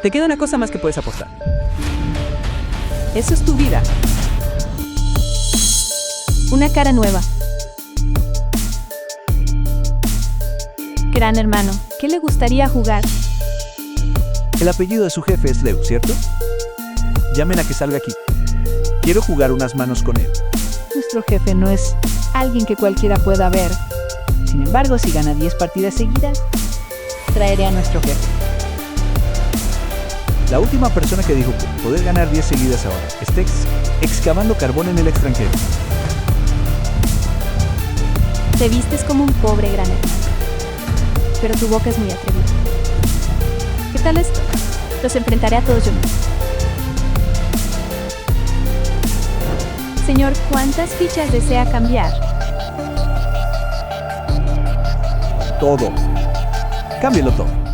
Te queda una cosa más que puedes apostar. Eso es tu vida. Una cara nueva. Gran hermano, ¿qué le gustaría jugar? El apellido de su jefe es Leu, ¿cierto? Llamen a que salga aquí. Quiero jugar unas manos con él. Nuestro jefe no es alguien que cualquiera pueda ver. Sin embargo, si gana 10 partidas seguidas, traeré a nuestro jefe. La última persona que dijo poder ganar 10 seguidas ahora está excavando carbón en el extranjero. Te vistes como un pobre gran hermano, pero tu boca es muy atrevida. ¿Qué tal esto? Los enfrentaré a todos yo mismo. Señor, ¿cuántas fichas desea cambiar? Todo. Cámbielo todo.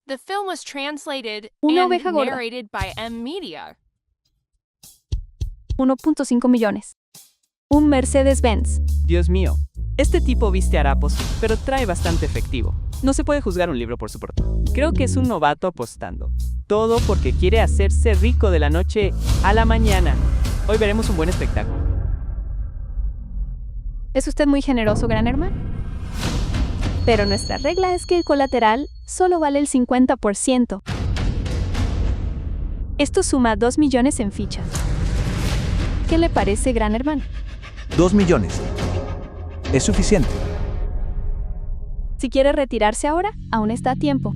The film was translated Una and oveja gorda. narrated by M Media. 1.5 millones. Un Mercedes-Benz. Dios mío. Este tipo viste harapos, pero trae bastante efectivo. No se puede juzgar un libro por su portada. Creo que es un novato apostando. Todo porque quiere hacerse rico de la noche a la mañana. Hoy veremos un buen espectáculo. ¿Es usted muy generoso, gran hermano? Pero nuestra regla es que el colateral solo vale el 50%. Esto suma 2 millones en fichas. ¿Qué le parece, gran hermano? 2 millones. Es suficiente. Si quiere retirarse ahora, aún está a tiempo.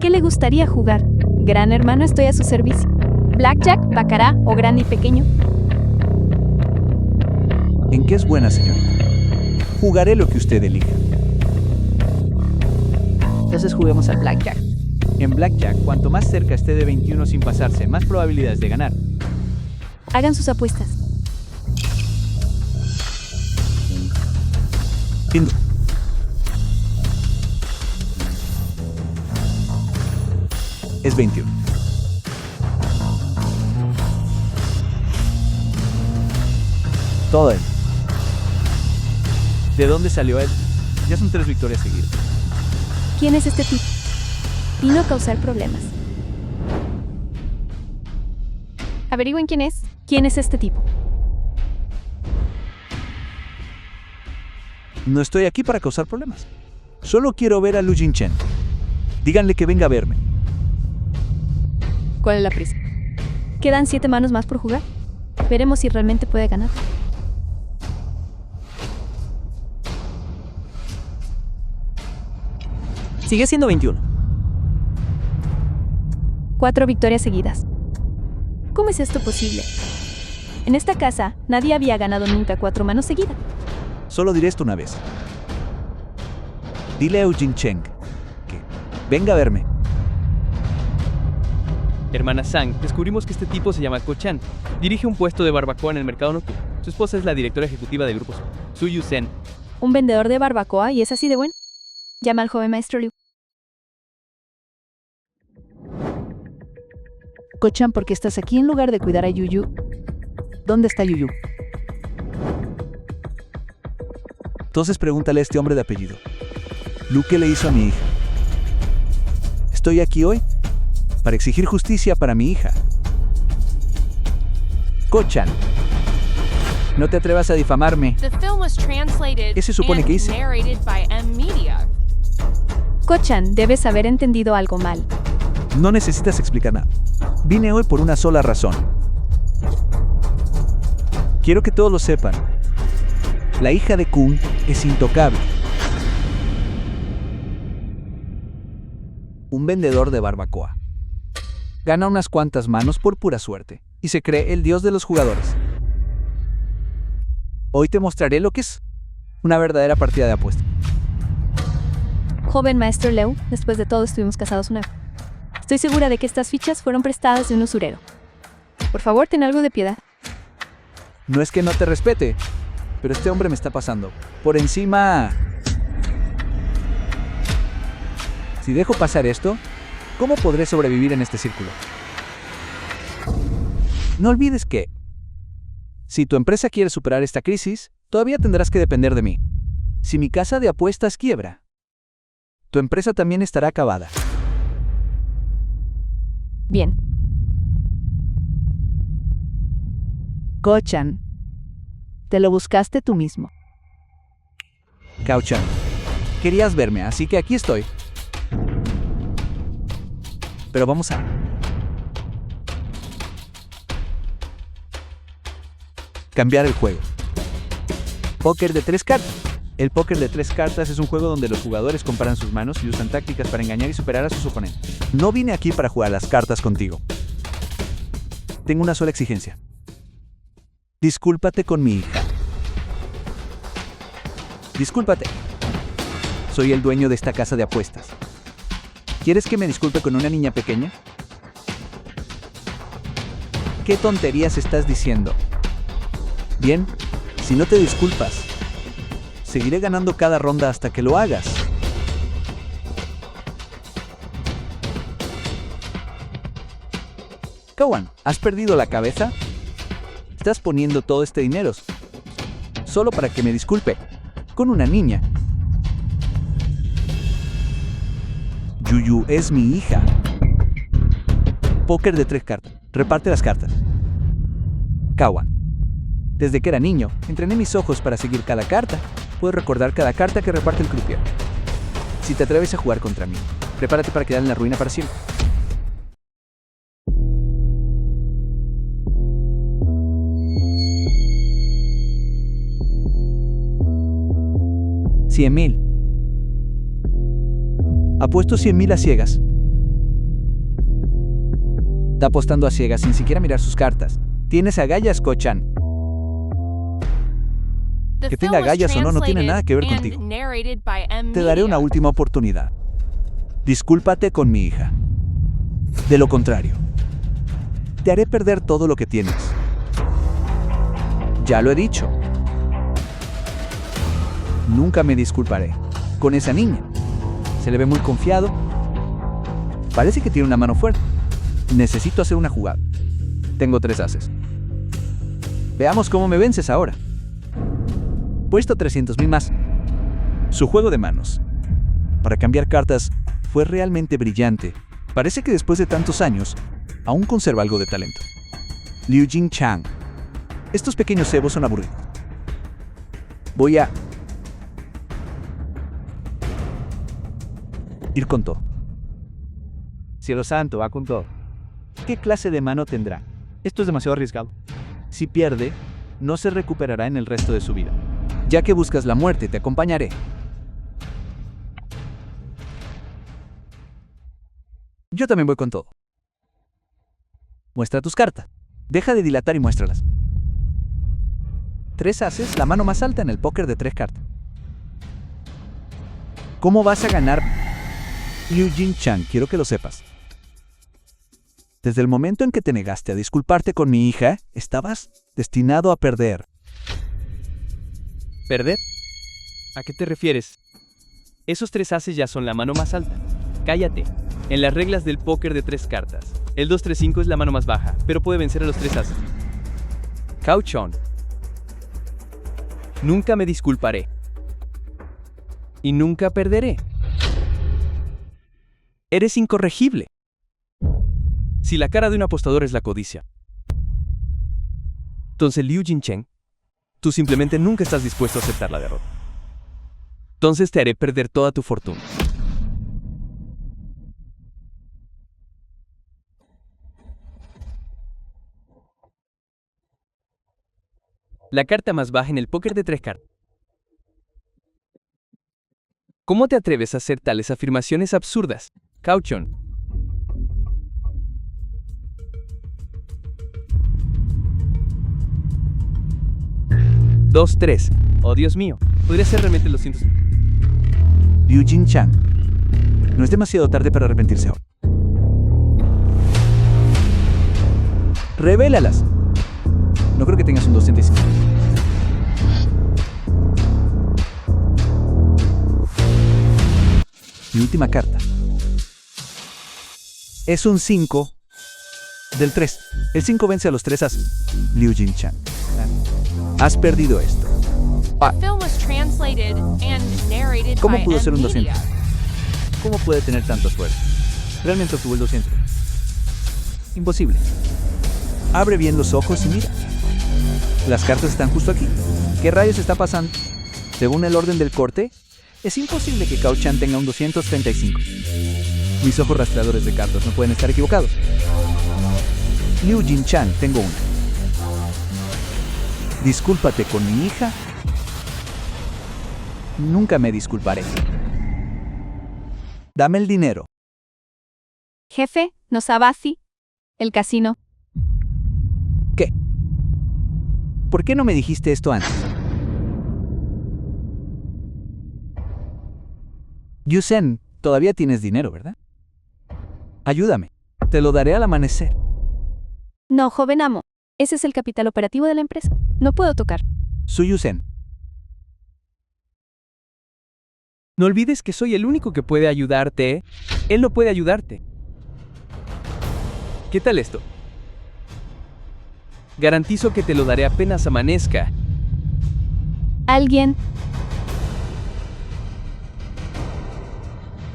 ¿Qué le gustaría jugar? Gran hermano, estoy a su servicio. Blackjack, bacará o grande y pequeño. ¿En qué es buena, señorita? Jugaré lo que usted elija. Entonces juguemos al blackjack. En Blackjack, cuanto más cerca esté de 21 sin pasarse, más probabilidades de ganar. Hagan sus apuestas. Bingo. Es 21. Todo él. ¿De dónde salió él? Ya son 3 victorias seguidas. ¿Quién es este tipo? Vino a causar problemas. Averigüen quién es. ¿Quién es este tipo? No estoy aquí para causar problemas. Solo quiero ver a Lu Jinchen. Díganle que venga a verme. ¿Cuál es la prisa? ¿Quedan 7 manos más por jugar? Veremos si realmente puede ganar. Sigue siendo 21. 4 victorias seguidas. ¿Cómo es esto posible? En esta casa, nadie había ganado nunca 4 manos seguidas. Solo diré esto una vez. Dile a Eugene Cheng que venga a verme. Hermana Sang, descubrimos que este tipo se llama Ko Chan. Dirige un puesto de barbacoa en el mercado nocturno. Su esposa es la directora ejecutiva del grupo Su Yu-sen. Un vendedor de barbacoa y es así de bueno. Llama al joven maestro Liu. Ko-chan, ¿por qué estás aquí en lugar de cuidar a Yuyu? ¿Dónde está Yuyu? Entonces pregúntale a este hombre de apellido. Lu, ¿qué le hizo a mi hija? Estoy aquí hoy para exigir justicia para mi hija. Ko-chan, no te atrevas a difamarme. The film was translated ¿Qué se supone and que hice? narrated by M Media. Ko-chan, debes haber entendido algo mal. No necesitas explicar nada. Vine hoy por una sola razón. Quiero que todos lo sepan. La hija de Kun es intocable. Un vendedor de barbacoa. Gana unas cuantas manos por pura suerte y se cree el dios de los jugadores. Hoy te mostraré lo que es una verdadera partida de apuesta. Joven maestro Liu, después de todo estuvimos casados una vez. Estoy segura de que estas fichas fueron prestadas de un usurero. Por favor, ten algo de piedad. No es que no te respete, pero este hombre me está pasando por encima. Si dejo pasar esto, ¿cómo podré sobrevivir en este círculo? No olvides que Si tu empresa quiere superar esta crisis, todavía tendrás que depender de mí. Si mi casa de apuestas quiebra, tu empresa también estará acabada. Bien. Ko-chan, te lo buscaste tú mismo. Kao-chan, querías verme, así que aquí estoy. Pero vamos a... cambiar el juego. Póker de 3 cartas. El póker de 3 cartas es un juego donde los jugadores comparan sus manos y usan tácticas para engañar y superar a sus oponentes. No vine aquí para jugar las cartas contigo. Tengo una sola exigencia. Discúlpate con mi hija. Discúlpate. Soy el dueño de esta casa de apuestas. ¿Quieres que me disculpe con una niña pequeña? ¿Qué tonterías estás diciendo? Bien, si no te disculpas, seguiré ganando cada ronda hasta que lo hagas. Kawan, ¿has perdido la cabeza? Estás poniendo todo este dinero solo para que me disculpe con una niña. Yuyu es mi hija. Póker de 3 cartas. Reparte las cartas. Kawan. Desde que era niño, entrené mis ojos para seguir cada carta. Puedo recordar cada carta que reparte el croupier. Si te atreves a jugar contra mí, prepárate para quedar en la ruina para siempre. $100,000. Apuesto 100,000 a ciegas. Está apostando a ciegas sin siquiera mirar sus cartas. Tienes agallas, Ko-chan. The Que film tenga was agallas o no tiene nada que ver translated contigo. and narrated by M. Te daré una Media. última oportunidad. Discúlpate con mi hija. De lo contrario, te haré perder todo lo que tienes. Ya lo he dicho. Nunca me disculparé con esa niña. Se le ve muy confiado. Parece que tiene una mano fuerte. Necesito hacer una jugada. Tengo 3 ases. Veamos cómo me vences ahora. Puesto 300,000 más. Su juego de manos para cambiar cartas fue realmente brillante. Parece que después de tantos años, aún conserva algo de talento. Liu Jing Chang. Estos pequeños cebos son aburridos. Voy a ir con todo. Cielo santo, va con todo. ¿Qué clase de mano tendrá? Esto es demasiado arriesgado. Si pierde, no se recuperará en el resto de su vida. Ya que buscas la muerte, te acompañaré. Yo también voy con todo. Muestra tus cartas. Deja de dilatar y muéstralas. 3 ases, la mano más alta en el póker de 3 cartas. ¿Cómo vas a ganar? Liu Jing Chang, quiero que lo sepas. Desde el momento en que te negaste a disculparte con mi hija, estabas destinado a perder. ¿Perder? ¿A qué te refieres? Esos 3 ases ya son la mano más alta. Cállate. En las reglas del póker de 3 cartas, el 2-3-5 es la mano más baja, pero puede vencer a los 3 ases. Kao-chan. Nunca me disculparé. Y nunca perderé. Eres incorregible. Si la cara de un apostador es la codicia, entonces Liu Jingcheng, tú simplemente nunca estás dispuesto a aceptar la derrota. Entonces te haré perder toda tu fortuna. La carta más baja en el póker de 3 cartas. ¿Cómo te atreves a hacer tales afirmaciones absurdas, Kao-chan? Dos, 3. Oh, Dios mío. Podría ser realmente los 100. Liu Jing Chang. No es demasiado tarde para arrepentirse ahora. Revélalas. No creo que tengas un 205. Mi última carta. Es un 5. Del 3. El 5 vence a los 3 ases. Liu Jin-chan. Has perdido esto. The film was translated and narrated ¿Cómo by pudo ser un M-Media. 200? ¿Cómo puede tener tanta suerte? Realmente obtuvo el 200. Imposible. Abre bien los ojos y mira. Las cartas están justo aquí. ¿Qué rayos está pasando? Según el orden del corte, es imposible que Cao-chan tenga un 235. Mis ojos rastreadores de cartas no pueden estar equivocados. Liu Jin-chan, tengo una. Discúlpate con mi hija. Nunca me disculparé. Dame el dinero. Jefe, no sabasi. El casino. ¿Qué? ¿Por qué no me dijiste esto antes? Yusen, todavía tienes dinero, ¿verdad? Ayúdame. Te lo daré al amanecer. No, joven amo. Ese es el capital operativo de la empresa. No puedo tocar. Soy Yusen. No olvides que soy el único que puede ayudarte. Él no puede ayudarte. ¿Qué tal esto? Garantizo que te lo daré apenas amanezca. ¿Alguien?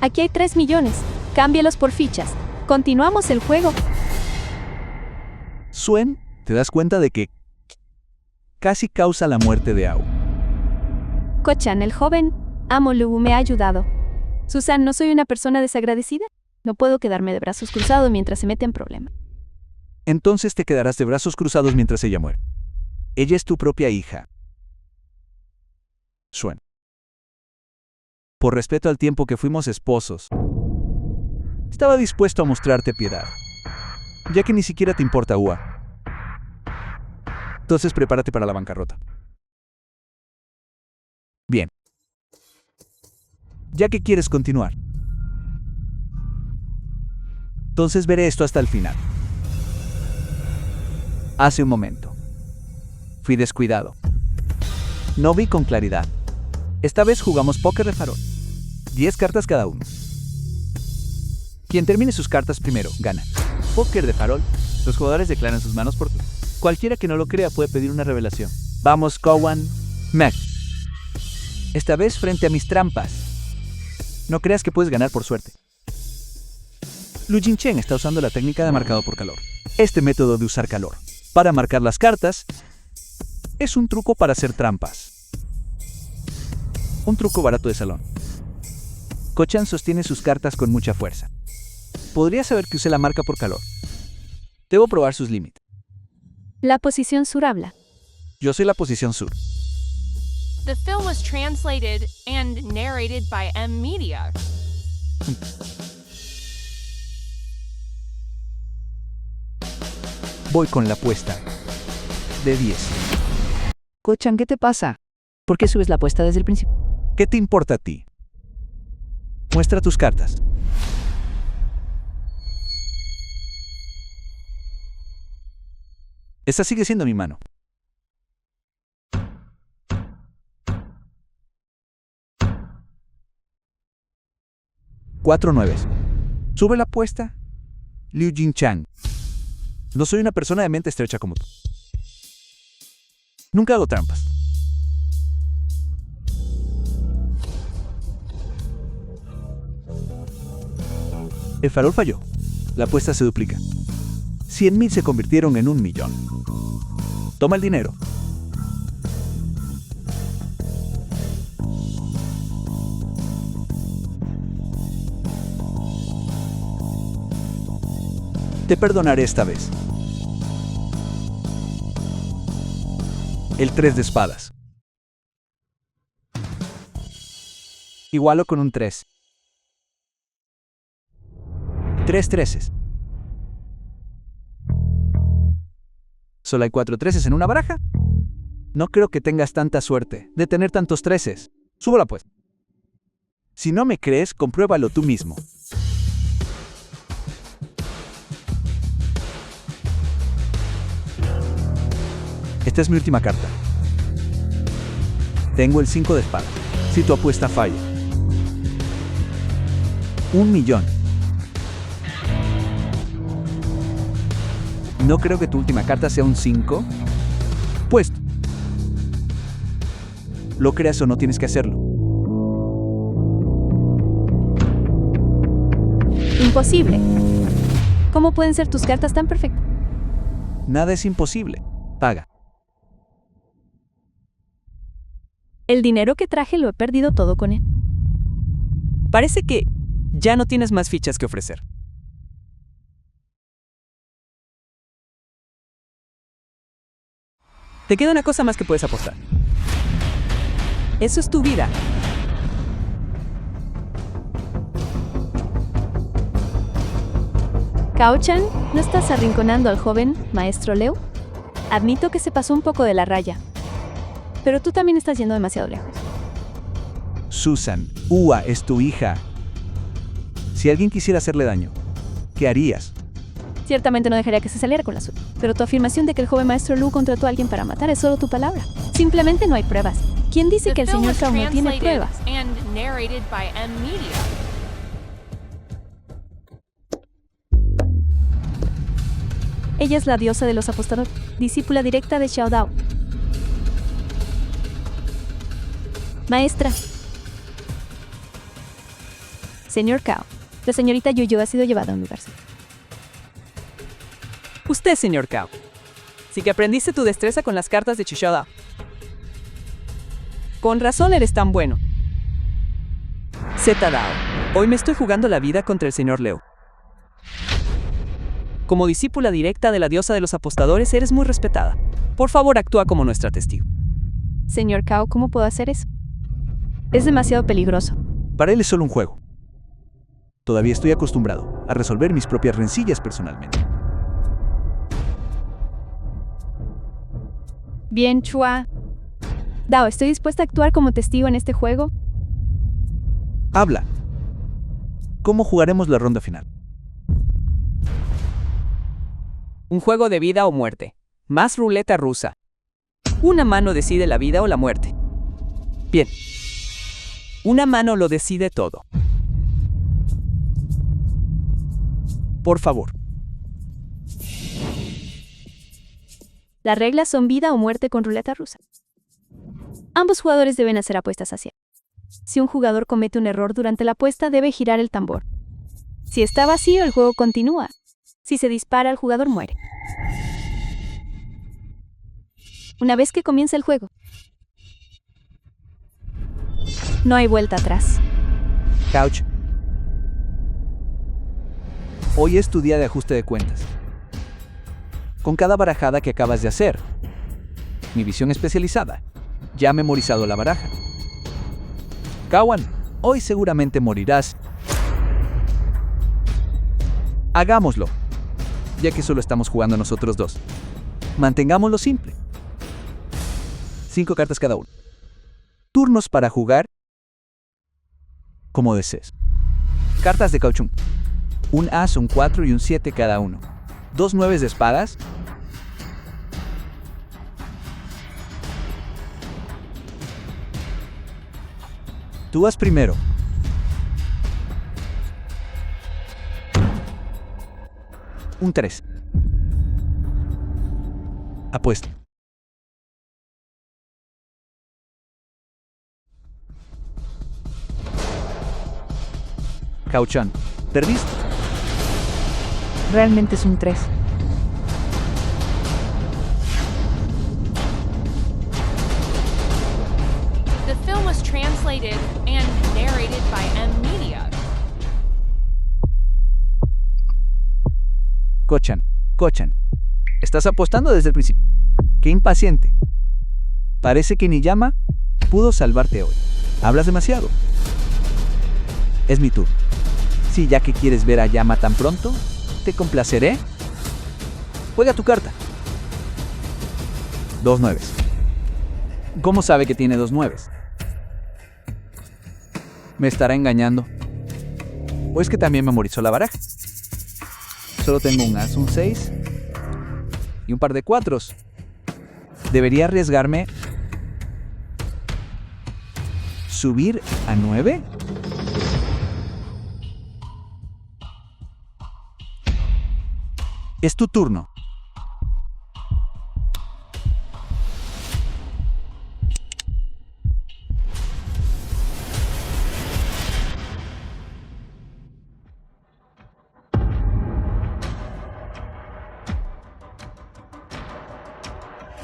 Aquí hay 3 millones. Cámbielos por fichas. Continuamos el juego. Suen, ¿te das cuenta de que casi causa la muerte de Ao? Ko-chan, el joven amo Lu, me ha ayudado. Susan, ¿no soy una persona desagradecida? No puedo quedarme de brazos cruzados mientras se mete en problemas. Entonces te quedarás de brazos cruzados mientras ella muere. Ella es tu propia hija. Suen. Por respeto al tiempo que fuimos esposos, estaba dispuesto a mostrarte piedad, ya que ni siquiera te importa Ua. Entonces prepárate para la bancarrota. Bien. Ya que quieres continuar, entonces veré esto hasta el final. Hace un momento fui descuidado. No vi con claridad. Esta vez jugamos póker de farol. 10 cartas cada uno. Quien termine sus cartas primero, gana. Póker de farol. Los jugadores declaran sus manos por turno. Cualquiera que no lo crea puede pedir una revelación. Vamos, Kowan. Meg. Esta vez frente a mis trampas. No creas que puedes ganar por suerte. Lu Jin-chen está usando la técnica de marcado por calor. Este método de usar calor para marcar las cartas es un truco para hacer trampas. Un truco barato de salón. Ko-chan sostiene sus cartas con mucha fuerza. Podría saber que usé la marca por calor. Debo probar sus límites. La posición sur habla. Yo soy la posición sur. The film was translated and narrated by M-Media. Voy con la apuesta de 10. Ko-chan, ¿qué te pasa? ¿Por qué subes la apuesta desde el principio? ¿Qué te importa a ti? Muestra tus cartas. Esta sigue siendo mi mano. Cuatro nueves. Sube la apuesta. Liu Jin-chan. No soy una persona de mente estrecha como tú. Nunca hago trampas. El farol falló. La apuesta se duplica. 100,000 se convirtieron en 1,000,000. Toma el dinero. Te perdonaré esta vez. El 3 de espadas. Igualo con un 3. 3 treses. ¿Solo hay 4 treses en una baraja? No creo que tengas tanta suerte de tener tantos treses. Subo la apuesta. Si no me crees, compruébalo tú mismo. Esta es mi última carta. Tengo el 5 de espada. Si tu apuesta falla. 1,000,000. No creo que tu última carta sea un 5. Puesto. Lo creas o no, tienes que hacerlo. Imposible. ¿Cómo pueden ser tus cartas tan perfectas? Nada es imposible. Paga. El dinero que traje lo he perdido todo con él. Parece que ya no tienes más fichas que ofrecer. Te queda una cosa más que puedes apostar. Eso es tu vida. Kao-chan, ¿no estás arrinconando al joven maestro Leo? Admito que se pasó un poco de la raya, pero tú también estás yendo demasiado lejos. Susan, Ua es tu hija. Si alguien quisiera hacerle daño, ¿qué harías? Ciertamente no dejaría que se saliera con la suya, pero tu afirmación de que el joven maestro Lu contrató a alguien para matar es solo tu palabra. Simplemente no hay pruebas. ¿Quién dice The que el film señor was Kao no tiene translated pruebas? and narrated by M Media. Ella es la diosa de los apostadores, discípula directa de Xiao Dao. Maestra. Señor Kao, la señorita Yuyu ha sido llevada a un lugar seguro. Usted, señor Kao. Sí que aprendiste tu destreza con las cartas de Chishoda. Con razón eres tan bueno. Z Dao, hoy me estoy jugando la vida contra el señor Leo. Como discípula directa de la diosa de los apostadores, eres muy respetada. Por favor, actúa como nuestra testigo. Señor Kao, ¿cómo puedo hacer eso? Es demasiado peligroso. Para él es solo un juego. Todavía estoy acostumbrado a resolver mis propias rencillas personalmente. Bien, Chua. Dao, estoy dispuesta a actuar como testigo en este juego. Habla. ¿Cómo jugaremos la ronda final? Un juego de vida o muerte. Más ruleta rusa. Una mano decide la vida o la muerte. Bien. Una mano lo decide todo. Por favor. Las reglas son vida o muerte con ruleta rusa. Ambos jugadores deben hacer apuestas hacia. Si un jugador comete un error durante la apuesta, debe girar el tambor. Si está vacío, el juego continúa. Si se dispara, el jugador muere. Una vez que comienza el juego, no hay vuelta atrás. Couch. Hoy es tu día de ajuste de cuentas. Con cada barajada que acabas de hacer. Mi visión especializada ya ha memorizado la baraja. Kawan, hoy seguramente morirás. Hagámoslo, ya que solo estamos jugando nosotros dos. Mantengámoslo simple. 5 cartas cada uno. Turnos para jugar como desees. Cartas de Kao-chun. Un as, un 4 y un 7 cada uno. 2 9 de espadas. Tú vas primero. Un 3. Apuesta. Kao-chan, ¿perdiste? Realmente es un 3. The film was translated and narrated by M Media. Kochan, estás apostando desde el principio. ¡Qué impaciente! Parece que Niyama pudo salvarte hoy. Hablas demasiado. Es mi turno. Sí, ya que quieres ver a Yama tan pronto, te complaceré. Juega tu carta. 2 9. ¿Cómo sabe que tiene 2 9? ¿Me estará engañando? ¿O es que también memorizó la baraja? Solo tengo un as, un 6 y un par de 4. ¿Debería arriesgarme? ¿Subir a 9? Es tu turno.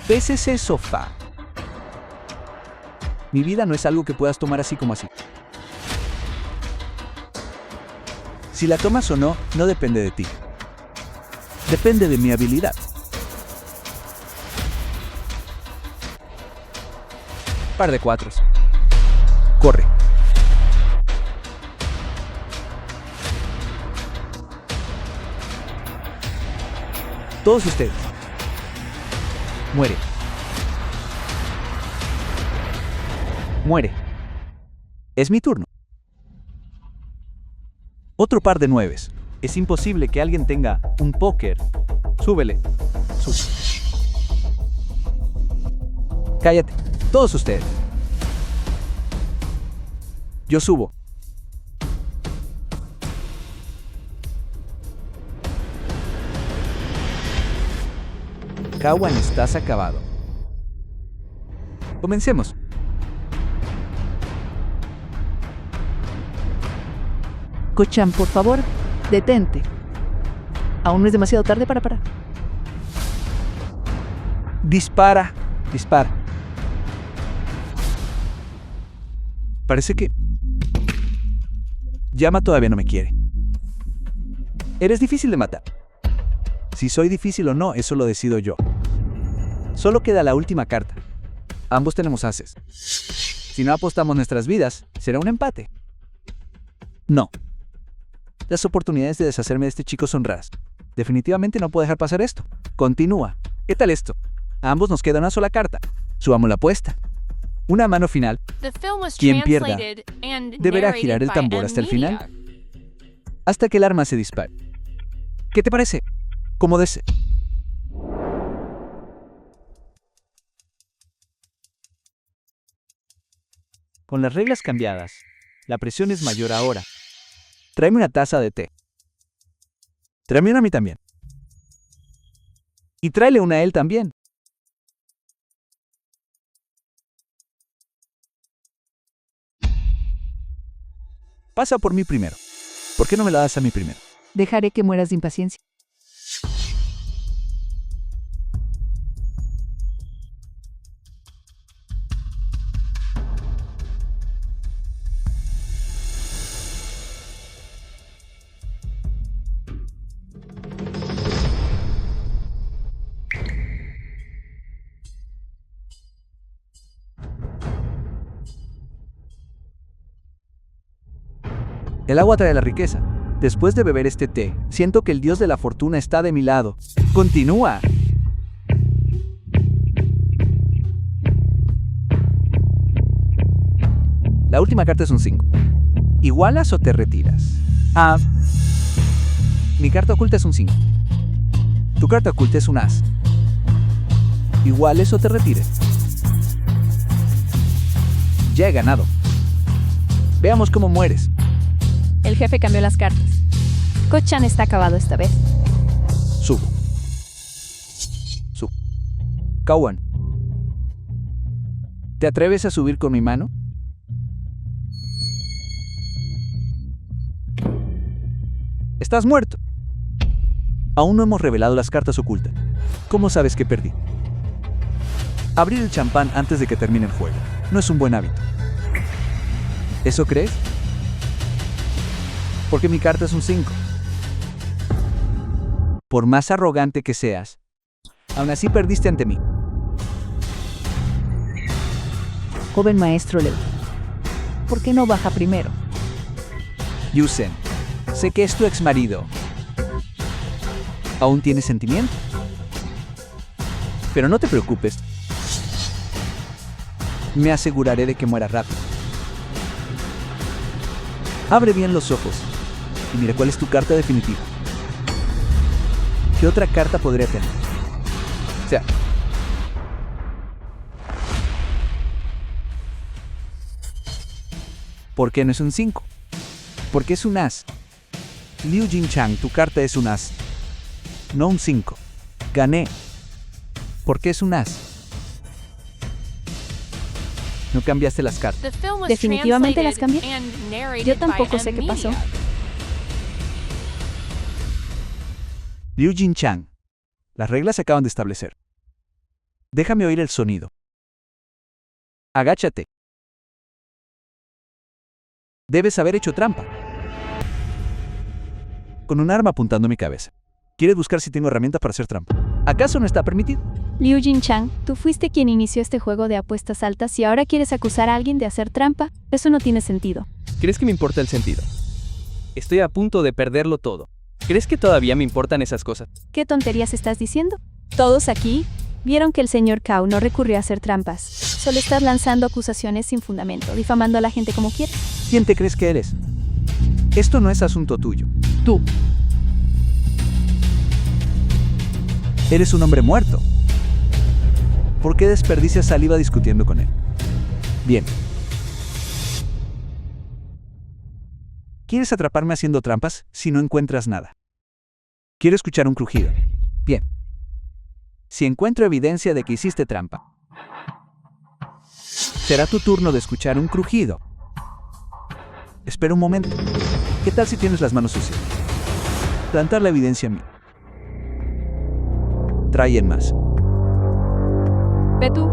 PCC sofá. Mi vida no es algo que puedas tomar así como así. Si la tomas o no, no depende de ti. Depende de mi habilidad. Par de cuatros. Corre. Todos ustedes. Muere. Muere. Es mi turno. Otro par de nueves. Es imposible que alguien tenga un póker. Súbele. Sube. Cállate. Todos ustedes. Yo subo. Kawan, estás acabado. Comencemos. Kochan, por favor, detente. Aún no es demasiado tarde para parar. Dispara. Dispara. Parece que Yama todavía no me quiere. Eres difícil de matar. Si soy difícil o no, eso lo decido yo. Solo queda la última carta. Ambos tenemos ases. Si no apostamos nuestras vidas, será un empate. No. Las oportunidades de deshacerme de este chico son raras. Definitivamente no puedo dejar pasar esto. Continúa. ¿Qué tal esto? A ambos nos queda una sola carta. Subamos la apuesta. Una mano final. Quien pierda deberá girar el tambor hasta el final, hasta que el arma se dispare. ¿Qué te parece? Como desee. Con las reglas cambiadas, la presión es mayor ahora. Tráeme una taza de té. Tráeme una a mí también. Y tráele una a él también. Pasa por mí primero. ¿Por qué no me la das a mí primero? Dejaré que mueras de impaciencia. El agua trae la riqueza. Después de beber este té, siento que el dios de la fortuna está de mi lado. ¡Continúa! La última carta es un 5. ¿Igualas o te retiras? Ah. Mi carta oculta es un 5. Tu carta oculta es un as. ¿Iguales o te retires? Ya he ganado. Veamos cómo mueres. El jefe cambió las cartas. Kochan está acabado esta vez. Subo. Subo. Kawan. ¿Te atreves a subir con mi mano? Estás muerto. Aún no hemos revelado las cartas ocultas. ¿Cómo sabes que perdí? Abrir el champán antes de que termine el juego no es un buen hábito. ¿Eso crees? Porque mi carta es un 5. Por más arrogante que seas, aún así perdiste ante mí. Joven maestro Leu, ¿por qué no baja primero? Yusen, sé que es tu ex marido. ¿Aún tienes sentimiento? Pero no te preocupes. Me aseguraré de que muera rápido. Abre bien los ojos y mira cuál es tu carta definitiva. ¿Qué otra carta podría tener? O sea, ¿por qué no es un 5? Porque es un as. Liu Jinchang, tu carta es un as. No un 5. Gané. ¿Por qué es un as? No cambiaste las cartas. Definitivamente las cambié. Yo tampoco sé qué pasó. Liu Jinchang, las reglas se acaban de establecer. Déjame oír el sonido. Agáchate. Debes haber hecho trampa. Con un arma apuntando a mi cabeza. ¿Quieres buscar si tengo herramientas para hacer trampa? ¿Acaso no está permitido? Liu Jinchang, tú fuiste quien inició este juego de apuestas altas y ahora quieres acusar a alguien de hacer trampa. Eso no tiene sentido. ¿Crees que me importa el sentido? Estoy a punto de perderlo todo. ¿Crees que todavía me importan esas cosas? ¿Qué tonterías estás diciendo? Todos aquí vieron que el señor Cao no recurrió a hacer trampas. Solo estás lanzando acusaciones sin fundamento, difamando a la gente como quieres. ¿Quién te crees que eres? Esto no es asunto tuyo. Tú. Eres un hombre muerto. ¿Por qué desperdicias saliva discutiendo con él? Bien. ¿Quieres atraparme haciendo trampas si no encuentras nada? Quiero escuchar un crujido. Bien. Si encuentro evidencia de que hiciste trampa, será tu turno de escuchar un crujido. Espera un momento. ¿Qué tal si tienes las manos sucias? Plantar la evidencia a mí. Traen más. Ve tú.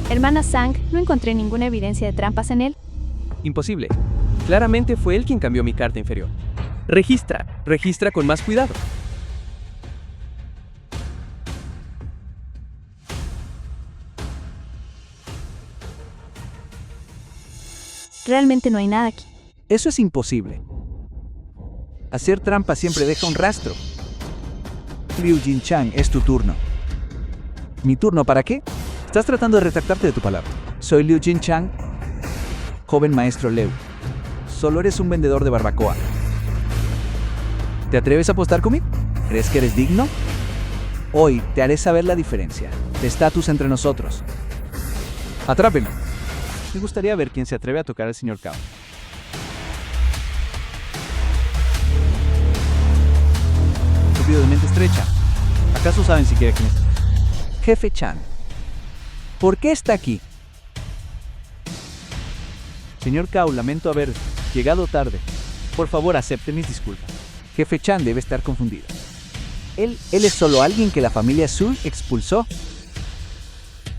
Hermana Zhang, no encontré ninguna evidencia de trampas en él. Imposible. Claramente fue él quien cambió mi carta inferior. Registra con más cuidado. Realmente no hay nada aquí. Eso es imposible. Hacer trampa siempre deja un rastro. Liu Jinchang, es tu turno. ¿Mi turno para qué? Estás tratando de retractarte de tu palabra. Soy Liu Jinchang, joven maestro Liu. Solo eres un vendedor de barbacoa. ¿Te atreves a apostar conmigo? ¿Crees que eres digno? Hoy te haré saber la diferencia de estatus entre nosotros. Atrápenlo. Me gustaría ver quién se atreve a tocar al señor Cao. Estúpido de mente estrecha. ¿Acaso saben siquiera quién es? Jefe Chan. ¿Por qué está aquí? Señor Cao, lamento haber llegado tarde. Por favor, acepte mis disculpas. Jefe Chan debe estar confundido. Él es solo alguien que la familia Su expulsó.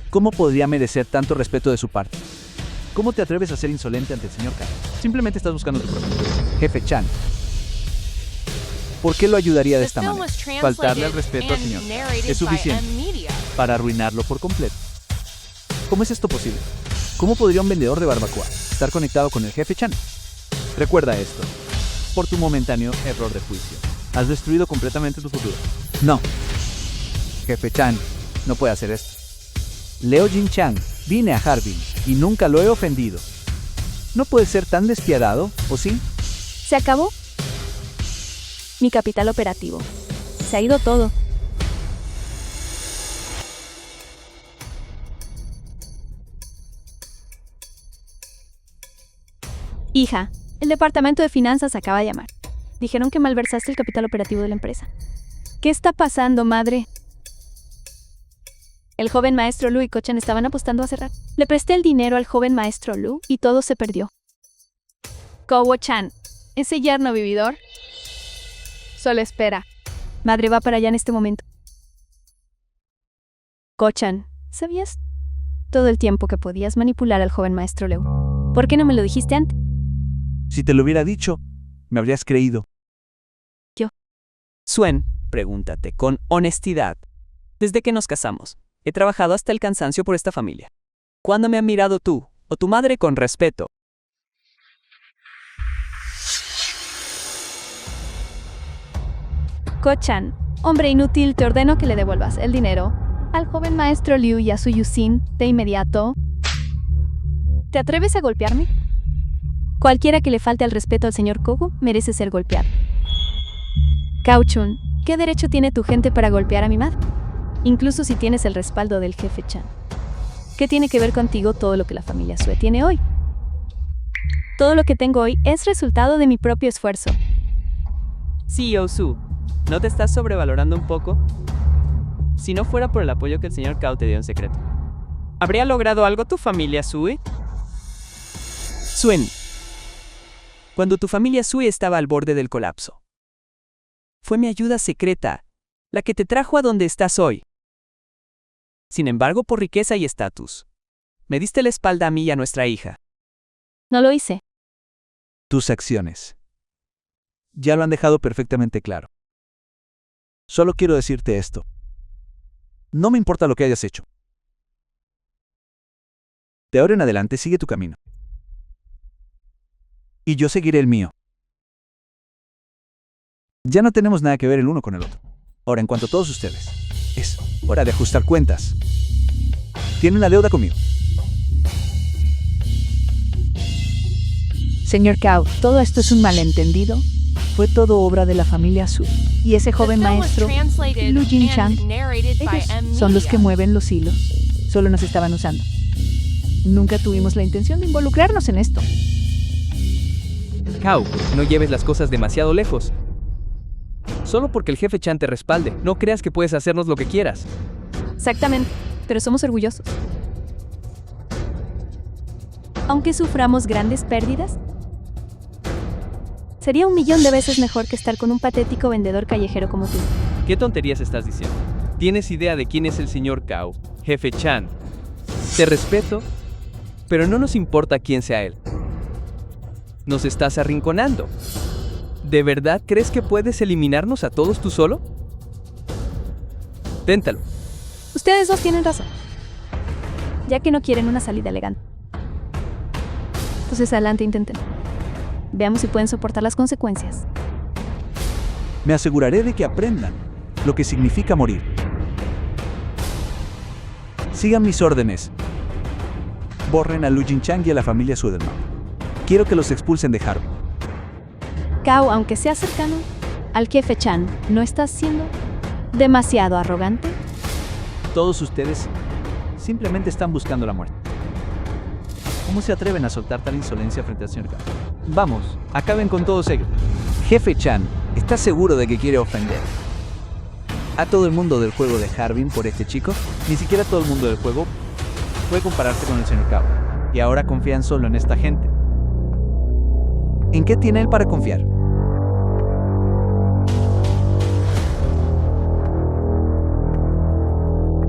¿Cómo podría merecer tanto respeto de su parte? ¿Cómo te atreves a ser insolente ante el señor Cao? Simplemente estás buscando tu problema. Jefe Chan. ¿Por qué lo ayudaría de esta manera? Faltarle al respeto al señor. Es suficiente para arruinarlo por completo. ¿Cómo es esto posible? ¿Cómo podría un vendedor de barbacoa estar conectado con el jefe Chan? Recuerda esto. Por tu momentáneo error de juicio, has destruido completamente tu futuro. No. Jefe Chan, no puede hacer esto. Liu Jinchang, vine a Harbin y nunca lo he ofendido. ¿No puede ser tan despiadado, o sí? ¿Se acabó? Mi capital operativo. Se ha ido todo. Hija, el departamento de finanzas acaba de llamar. Dijeron que malversaste el capital operativo de la empresa. ¿Qué está pasando, madre? El joven maestro Lu y Ko-chan estaban apostando a cerrar. Le presté el dinero al joven maestro Lu y todo se perdió. Kowo-chan, ese yerno vividor, solo espera. Madre va para allá en este momento. Ko-chan, ¿sabías todo el tiempo que podías manipular al joven maestro Liu? ¿Por qué no me lo dijiste antes? Si te lo hubiera dicho, me habrías creído. Suen, pregúntate con honestidad. Desde que nos casamos, he trabajado hasta el cansancio por esta familia. ¿Cuándo me han mirado tú o tu madre con respeto? Ko-chan, hombre inútil, te ordeno que le devuelvas el dinero al joven maestro Liu y a su Yusin de inmediato. ¿Te atreves a golpearme? Cualquiera que le falte al respeto al señor Kogu merece ser golpeado. Cao-chun, ¿qué derecho tiene tu gente para golpear a mi madre? Incluso si tienes el respaldo del jefe Chan. ¿Qué tiene que ver contigo todo lo que la familia Sue tiene hoy? Todo lo que tengo hoy es resultado de mi propio esfuerzo. CEO Su, ¿no te estás sobrevalorando un poco? Si no fuera por el apoyo que el señor Cao te dio en secreto, ¿habría logrado algo tu familia Sue? Suen, cuando tu familia Sui estaba al borde del colapso. Fue mi ayuda secreta, la que te trajo a donde estás hoy. Sin embargo, por riqueza y estatus, me diste la espalda a mí y a nuestra hija. No lo hice. Tus acciones ya lo han dejado perfectamente claro. Solo quiero decirte esto. No me importa lo que hayas hecho. De ahora en adelante sigue tu camino. Y yo seguiré el mío. Ya no tenemos nada que ver el uno con el otro. Ahora, en cuanto a todos ustedes, es hora de ajustar cuentas. Tienen una deuda conmigo. Señor Cao, todo esto es un malentendido. Fue todo obra de la familia Su. Y ese joven The film was maestro, translated Lu Jinchang, and narrated by ellos son los que M-Media. mueven los hilos. Solo nos estaban usando. Nunca tuvimos la intención de involucrarnos en esto. Cao, no lleves las cosas demasiado lejos. Solo porque el jefe Chan te respalde, no creas que puedes hacernos lo que quieras. Exactamente, pero somos orgullosos. Aunque suframos grandes pérdidas, sería 1.000.000 de veces mejor que estar con un patético vendedor callejero como tú. ¿Qué tonterías estás diciendo? ¿Tienes idea de quién es el señor Cao, jefe Chan? Te respeto, pero no nos importa quién sea él. Nos estás arrinconando. ¿De verdad crees que puedes eliminarnos a todos tú solo? Téntalo. Ustedes dos tienen razón, ya que no quieren una salida elegante. Entonces adelante, intenten. Veamos si pueden soportar las consecuencias. Me aseguraré de que aprendan lo que significa morir. Sigan mis órdenes. Borren a Lu Jinchang y a la familia Su del mapa. Quiero que los expulsen de Harvard. Cao, aunque sea cercano al jefe Chan, ¿no estás siendo demasiado arrogante? Todos ustedes simplemente están buscando la muerte. ¿Cómo se atreven a soltar tal insolencia frente al señor Cao? Vamos, acaben con todos ellos. Jefe Chan, ¿estás seguro de que quiere ofender a todo el mundo del juego de Harbin por este chico? Ni siquiera todo el mundo del juego puede compararse con el señor Cao. Y ahora confían solo en esta gente. ¿En qué tiene él para confiar?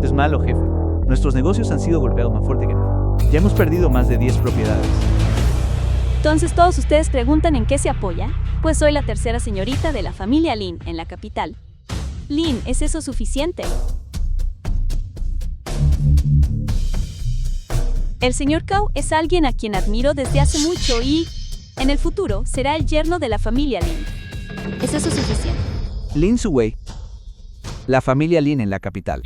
Es malo, jefe. Nuestros negocios han sido golpeados más fuerte que nada. Ya hemos perdido más de 10 propiedades. Entonces todos ustedes preguntan en qué se apoya. Pues soy la tercera señorita de la familia Lin en la capital. Lin, ¿es eso suficiente? El señor Cao es alguien a quien admiro desde hace mucho y, en el futuro, será el yerno de la familia Lin. ¿Es eso suficiente? Lin Suwei, la familia Lin en la capital.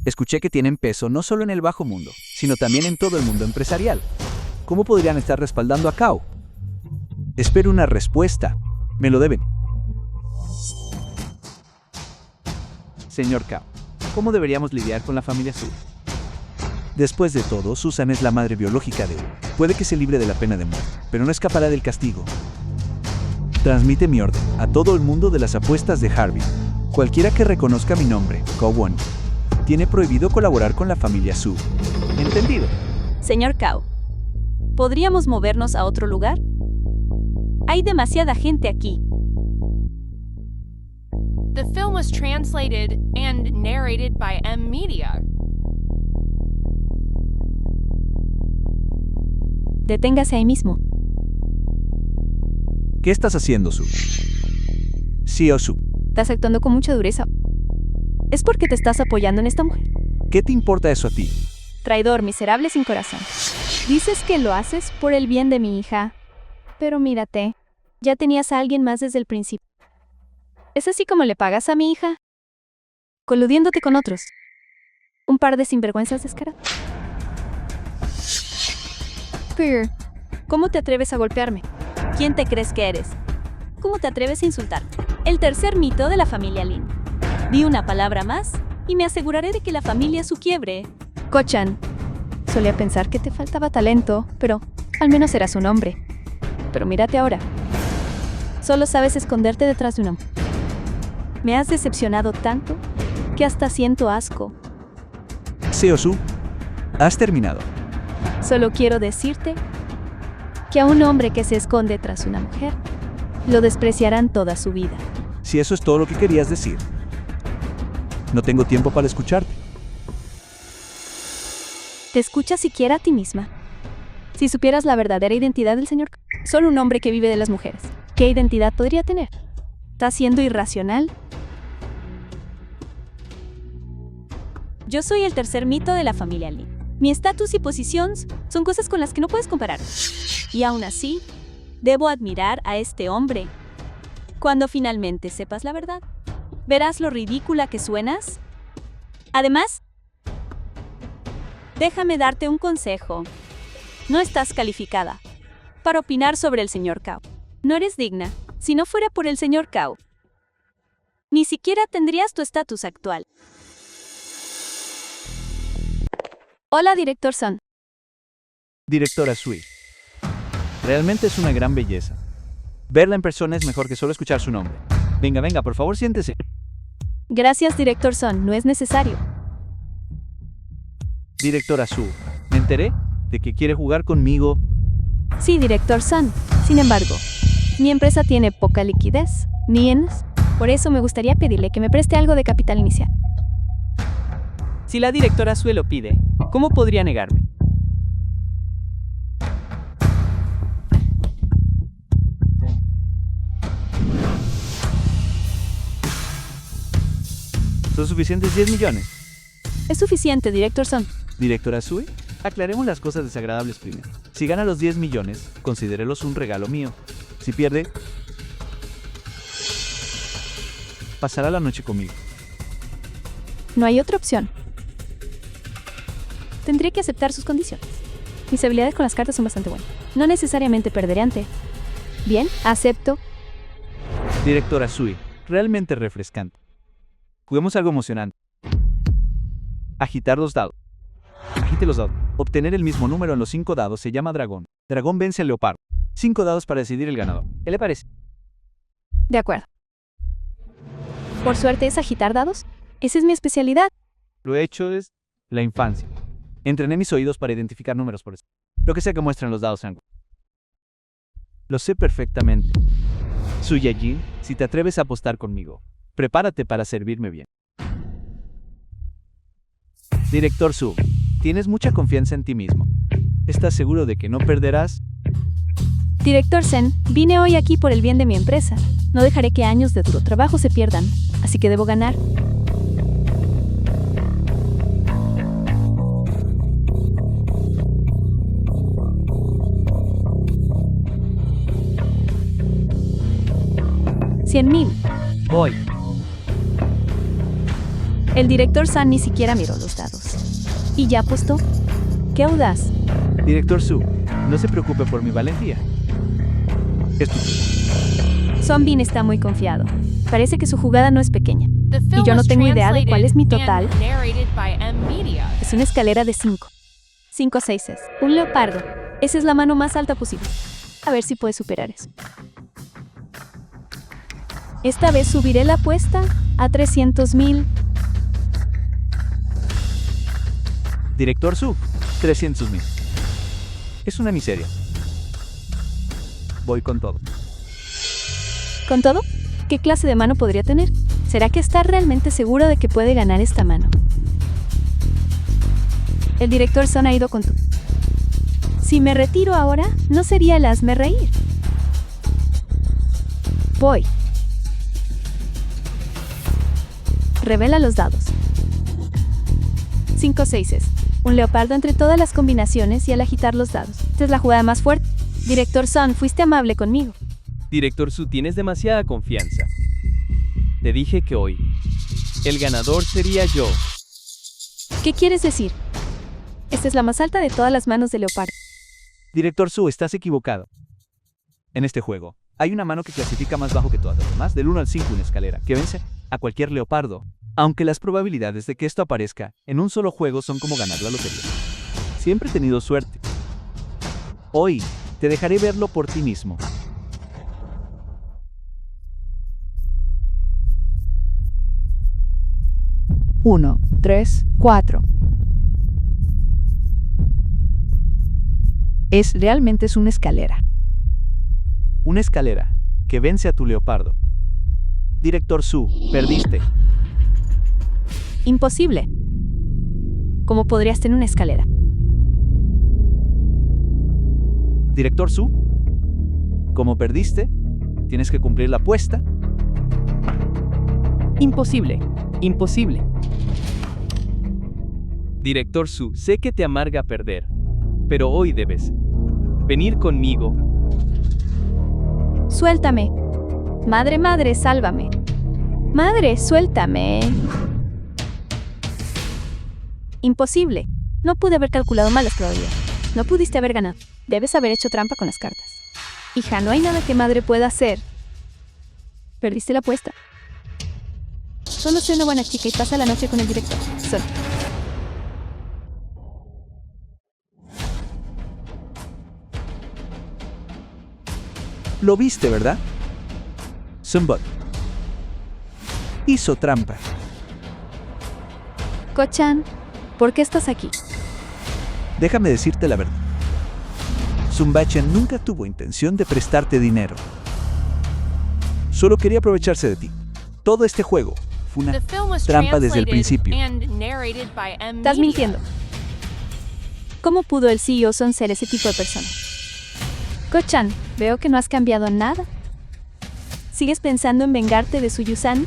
Escuché que tienen peso no solo en el bajo mundo, sino también en todo el mundo empresarial. ¿Cómo podrían estar respaldando a Cao? Espero una respuesta. Me lo deben. Señor Cao, ¿cómo deberíamos lidiar con la familia Su? Después de todo, Susan es la madre biológica de él. Puede que se libre de la pena de muerte, pero no escapará del castigo. Transmite mi orden a todo el mundo de las apuestas de Harvey. Cualquiera que reconozca mi nombre, Cao Won, tiene prohibido colaborar con la familia Su. ¿Entendido? Señor Cao, ¿podríamos movernos a otro lugar? Hay demasiada gente aquí. The film was translated and narrated by M-Media. Deténgase ahí mismo. ¿Qué estás haciendo, Su? Sí o Su. Estás actuando con mucha dureza. ¿Es porque te estás apoyando en esta mujer? ¿Qué te importa eso a ti? Traidor, miserable sin corazón. Dices que lo haces por el bien de mi hija. Pero mírate, ya tenías a alguien más desde el principio. ¿Es así como le pagas a mi hija? Coludiéndote con otros. Un par de sinvergüenzas descarados. Peer, ¿cómo te atreves a golpearme? ¿Quién te crees que eres? ¿Cómo te atreves a insultar? El tercer mito de la familia Lin. Di una palabra más y me aseguraré de que la familia Su quiebre. Ko-chan, solía pensar que te faltaba talento, pero al menos eras un hombre. Pero mírate ahora. Solo sabes esconderte detrás de un hombre. Me has decepcionado tanto que hasta siento asco. Seo Su, has terminado. Solo quiero decirte que a un hombre que se esconde tras una mujer lo despreciarán toda su vida. Si eso es todo lo que querías decir, no tengo tiempo para escucharte. ¿Te escuchas siquiera a ti misma? Si supieras la verdadera identidad del señor Cao, solo un hombre que vive de las mujeres, ¿qué identidad podría tener? ¿Estás siendo irracional? Yo soy el tercer mito de la familia Lee. Mi estatus y posición son cosas con las que no puedes comparar. Y aún así, debo admirar a este hombre. Cuando finalmente sepas la verdad, verás lo ridícula que suenas. Además, déjame darte un consejo. No estás calificada para opinar sobre el señor Cao. No eres digna. Si no fuera por el señor Cao, ni siquiera tendrías tu estatus actual. Hola, director Son. Directora Sui, realmente es una gran belleza. Verla en persona es mejor que solo escuchar su nombre. Venga, venga, por favor, siéntese. Gracias, director Son. No es necesario. Directora Su, me enteré de que quiere jugar conmigo. Sí, director Son. Sin embargo, mi empresa tiene poca liquidez, ni yenes. Por eso me gustaría pedirle que me preste algo de capital inicial. Si la directora Sue lo pide, ¿cómo podría negarme? ¿Son suficientes 10 millones? Es suficiente, director Son. Directora Sui, aclaremos las cosas desagradables primero. Si gana los 10 millones, considérelos un regalo mío. Si pierde, pasará la noche conmigo. No hay otra opción. Tendré que aceptar sus condiciones. Mis habilidades con las cartas son bastante buenas. No necesariamente perderé ante. Bien, acepto. Directora Sui, realmente refrescante. Juguemos algo emocionante. Agitar los dados. Agite los dados. Obtener el mismo número en los 5 dados se llama dragón. Dragón vence al leopardo. 5 dados para decidir el ganador. ¿Qué le parece? De acuerdo. Por suerte es agitar dados. Esa es mi especialidad. Lo he hecho desde la infancia. Entrené mis oídos para identificar números por eso. Lo que sea que muestran los dados ángulos. Lo sé perfectamente. Suyajin, si te atreves a apostar conmigo, prepárate para servirme bien. Director Su, tienes mucha confianza en ti mismo. ¿Estás seguro de que no perderás? Director Sen, vine hoy aquí por el bien de mi empresa. No dejaré que años de duro trabajo se pierdan, así que debo ganar. $100,000. Voy. El director San ni siquiera miró los dados. ¿Y ya apostó? ¡Qué audaz! Director Su, no se preocupe por mi valentía. Es tu turno. Son Bin está muy confiado. Parece que su jugada no es pequeña. The film Y yo no was tengo idea de cuál es mi translated total. and narrated by M Media. Es una escalera de 5. 5 seises. Un leopardo. Esa es la mano más alta posible. A ver si puedes superar eso. Esta vez subiré la apuesta a 300,000. Director Su, 300,000. Es una miseria. Voy con todo. ¿Con todo? ¿Qué clase de mano podría tener? ¿Será que está realmente seguro de que puede ganar esta mano? El director Son ha ido con tú. Si me retiro ahora, no sería el hazme reír. Voy. Revela los dados. 5 seises. Un leopardo entre todas las combinaciones y al agitar los dados. Esta es la jugada más fuerte. Director Son, fuiste amable conmigo. Director Su, tienes demasiada confianza. Te dije que hoy el ganador sería yo. ¿Qué quieres decir? Esta es la más alta de todas las manos de leopardo. Director Su, estás equivocado. En este juego, hay una mano que clasifica más bajo que todas las demás, del 1 al 5 una escalera, que vence a cualquier leopardo. Aunque las probabilidades de que esto aparezca en un solo juego son como ganar la lotería. Siempre he tenido suerte. Hoy, te dejaré verlo por ti mismo. Uno, 3, 4. Realmente es una escalera. Una escalera que vence a tu leopardo. Director Su, perdiste. Imposible. ¿Cómo podrías tener una escalera? Director Su, como perdiste, tienes que cumplir la apuesta. Imposible. Imposible. Director Su, sé que te amarga perder, pero hoy debes venir conmigo. Suéltame. Madre, madre, sálvame. Madre, suéltame. Imposible. No pude haber calculado mal las probabilidades. No pudiste haber ganado. Debes haber hecho trampa con las cartas. Hija, no hay nada que madre pueda hacer. Perdiste la apuesta. Solo soy una buena chica y pasa la noche con el director. Solo. Lo viste, ¿verdad? Sunbot hizo trampa. Ko-chan, ¿por qué estás aquí? Déjame decirte la verdad. Sunbachan nunca tuvo intención de prestarte dinero. Solo quería aprovecharse de ti. Todo este juego fue una The film was trampa desde el translated principio. and narrated by M. Estás Media. mintiendo. ¿Cómo pudo el CEO Son ser ese tipo de persona? Ko-chan, veo que no has cambiado nada. ¿Sigues pensando en vengarte de Suyu-san?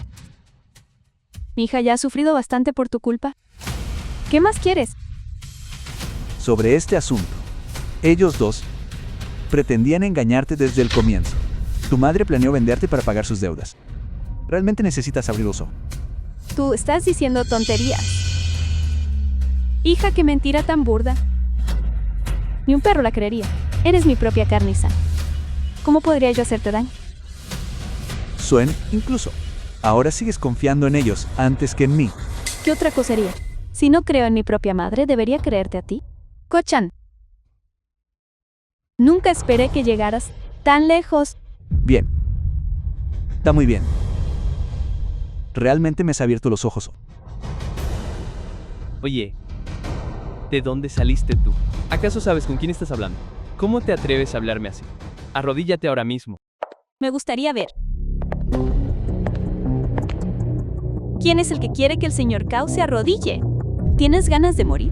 Mi hija ya ha sufrido bastante por tu culpa. ¿Qué más quieres? Sobre este asunto, ellos dos pretendían engañarte desde el comienzo. Tu madre planeó venderte para pagar sus deudas. Realmente necesitas abrir los ojos. Tú estás diciendo tonterías. Hija, qué mentira tan burda. Ni un perro la creería. Eres mi propia carne y sangre. ¿Cómo podría yo hacerte daño? Suen, incluso. Ahora sigues confiando en ellos antes que en mí. ¿Qué otra cosa haría? Si no creo en mi propia madre, ¿debería creerte a ti? Ko-chan. Nunca esperé que llegaras tan lejos. Bien. Está muy bien. Realmente me has abierto los ojos. Oye, ¿de dónde saliste tú? ¿Acaso sabes con quién estás hablando? ¿Cómo te atreves a hablarme así? Arrodíllate ahora mismo. Me gustaría ver. ¿Quién es el que quiere que el señor Kao se arrodille? ¿Tienes ganas de morir?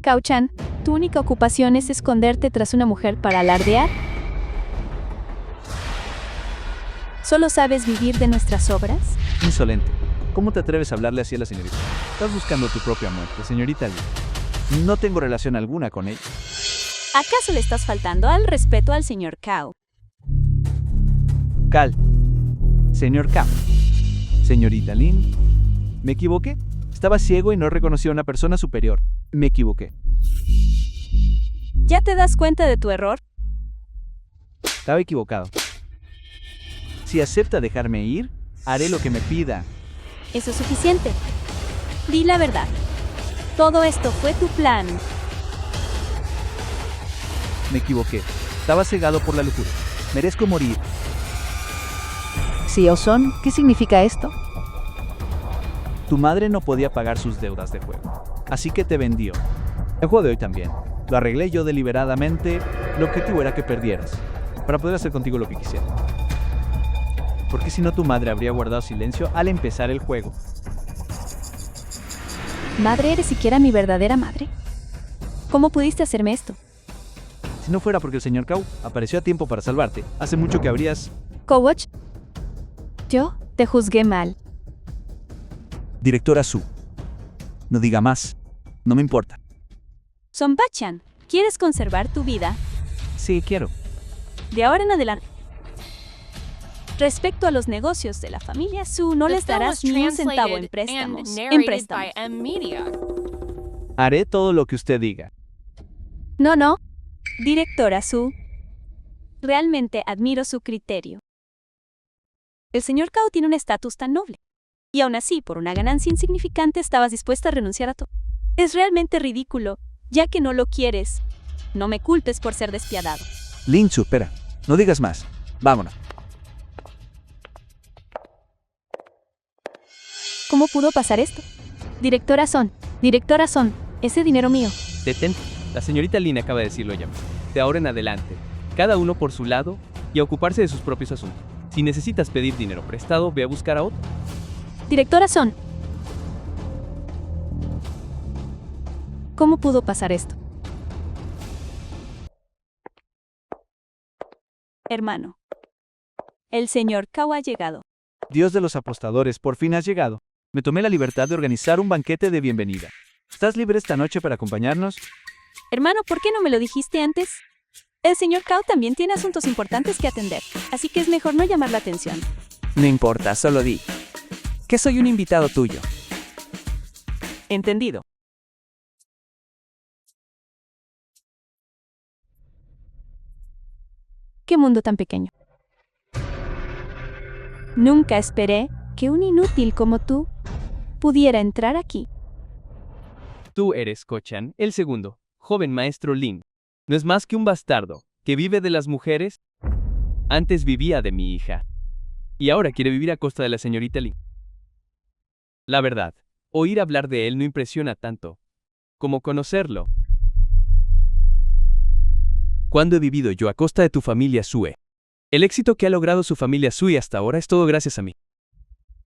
Kao-chan, ¿tu única ocupación es esconderte tras una mujer para alardear? ¿Solo sabes vivir de nuestras obras? Insolente. ¿Cómo te atreves a hablarle así a la señorita? Estás buscando tu propia muerte, señorita Lee. No tengo relación alguna con ella. ¿Acaso le estás faltando al respeto al señor Kao? Cal. Señor K. Señorita Lin. Me equivoqué. Estaba ciego y no reconocí a una persona superior. Me equivoqué. ¿Ya te das cuenta de tu error? Estaba equivocado. Si acepta dejarme ir, haré lo que me pida. Eso es suficiente. Di la verdad. Todo esto fue tu plan. Me equivoqué. Estaba cegado por la locura. Merezco morir. CEO Son, ¿qué significa esto? Tu madre no podía pagar sus deudas de juego, así que te vendió. El juego de hoy también. Lo arreglé yo deliberadamente. El objetivo era que perdieras, para poder hacer contigo lo que quisiera. Porque si no, tu madre habría guardado silencio al empezar el juego. ¿Madre, eres siquiera mi verdadera madre? ¿Cómo pudiste hacerme esto? Si no fuera porque el señor Kau apareció a tiempo para salvarte, hace mucho que habrías... Coach, yo te juzgué mal. Directora Su. No diga más. No me importa. Sonba-chan, ¿quieres conservar tu vida? Sí, quiero. De ahora en adelante. Respecto a los negocios de la familia Su, no The les film darás was ni un centavo en translated préstamos. and En narrated préstamos. by M. Media. Haré todo lo que usted diga. No, no. Directora Su. Realmente admiro su criterio. El señor Kao tiene un estatus tan noble. Y aún así, por una ganancia insignificante, estabas dispuesta a renunciar a todo. Es realmente ridículo, ya que no lo quieres. No me culpes por ser despiadado. Lin Su, espera. No digas más. Vámonos. ¿Cómo pudo pasar esto? Directora Son, ese dinero mío. Detente. La señorita Lin acaba de decirlo ya. De ahora en adelante, cada uno por su lado y a ocuparse de sus propios asuntos. Si necesitas pedir dinero prestado, ve a buscar a otro. Directora Son. ¿Cómo pudo pasar esto? Hermano. El señor Cao ha llegado. Dios de los apostadores, por fin has llegado. Me tomé la libertad de organizar un banquete de bienvenida. ¿Estás libre esta noche para acompañarnos? Hermano, ¿por qué no me lo dijiste antes? El señor Cao también tiene asuntos importantes que atender, así que es mejor no llamar la atención. No importa, solo di que soy un invitado tuyo. Entendido. ¡Qué mundo tan pequeño! Nunca esperé que un inútil como tú pudiera entrar aquí. Tú eres Ko-chan, el segundo, joven maestro Lin. ¿No es más que un bastardo que vive de las mujeres? Antes vivía de mi hija. Y ahora quiere vivir a costa de la señorita Lin. La verdad, oír hablar de él no impresiona tanto como conocerlo. ¿Cuándo he vivido yo a costa de tu familia Sue? El éxito que ha logrado su familia Sue hasta ahora es todo gracias a mí.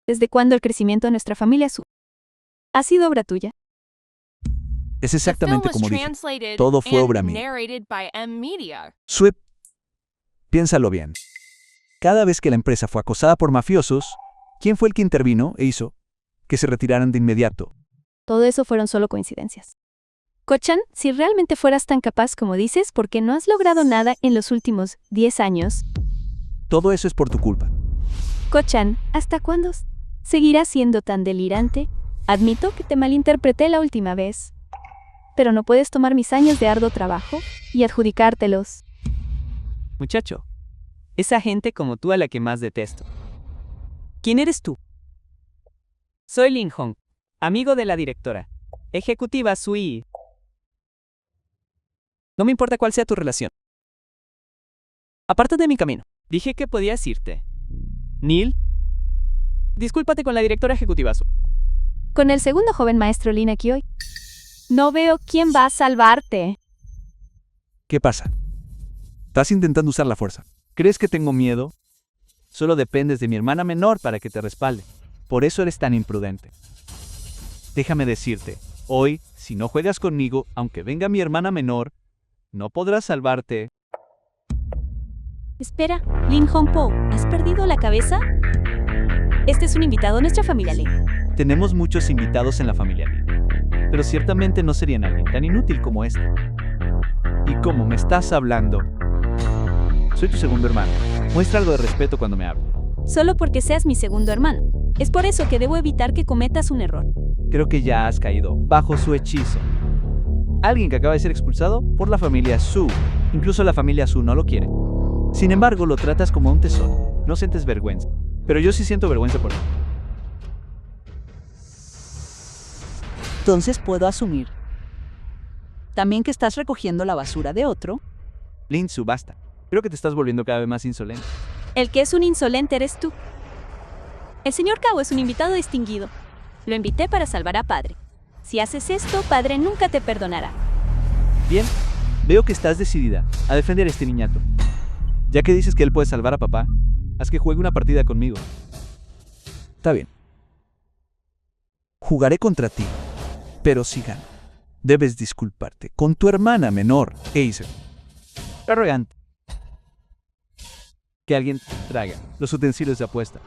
¿Desde cuándo el crecimiento de nuestra familia ha sido obra tuya? Es The film exactamente was como dije. translated Todo fue obra and mía. narrated by M-Media. Sue, piénsalo bien. Cada vez que la empresa fue acosada por mafiosos, ¿quién fue el que intervino e hizo que se retiraran de inmediato? Todo eso fueron solo coincidencias. Ko-chan, si realmente fueras tan capaz como dices, ¿por qué no has logrado nada en los últimos 10 años? Todo eso es por tu culpa. Ko-chan, ¿hasta cuándo seguirás siendo tan delirante? Admito que te malinterpreté la última vez, pero no puedes tomar mis años de arduo trabajo y adjudicártelos. Muchacho, esa gente como tú a la que más detesto. ¿Quién eres tú? Soy Lin Hong, amigo de la directora ejecutiva Sui. No me importa cuál sea tu relación. Apártate de mi camino. Dije que podías irte. Neil, discúlpate con la directora ejecutiva Sui. Con el segundo joven maestro Lin aquí hoy, no veo quién va a salvarte. ¿Qué pasa? Estás intentando usar la fuerza. ¿Crees que tengo miedo? Solo dependes de mi hermana menor para que te respalde. Por eso eres tan imprudente. Déjame decirte, hoy, si no juegas conmigo, aunque venga mi hermana menor, no podrás salvarte. Espera, Lin Hongpo, ¿has perdido la cabeza? Este es un invitado de nuestra familia Lin. Tenemos muchos invitados en la familia Lee, pero ciertamente no serían alguien tan inútil como este. ¿Y cómo me estás hablando? Soy tu segundo hermano. Muestra algo de respeto cuando me hables. Solo porque seas mi segundo hermano. Es por eso que debo evitar que cometas un error. Creo que ya has caído bajo su hechizo. Alguien que acaba de ser expulsado por la familia Su. Incluso la familia Su no lo quiere. Sin embargo, lo tratas como un tesoro. No sientes vergüenza. Pero yo sí siento vergüenza por ti. Entonces puedo asumir también que estás recogiendo la basura de otro. Lin Su, basta. Creo que te estás volviendo cada vez más insolente. El que es un insolente eres tú. El señor Cao es un invitado distinguido. Lo invité para salvar a Padre. Si haces esto, Padre nunca te perdonará. Bien, veo que estás decidida a defender a este niñato. Ya que dices que él puede salvar a papá, haz que juegue una partida conmigo. Está bien. Jugaré contra ti, pero si gano, debes disculparte con tu hermana menor, Acer. Arrogante. Que alguien traiga los utensilios de apuesta.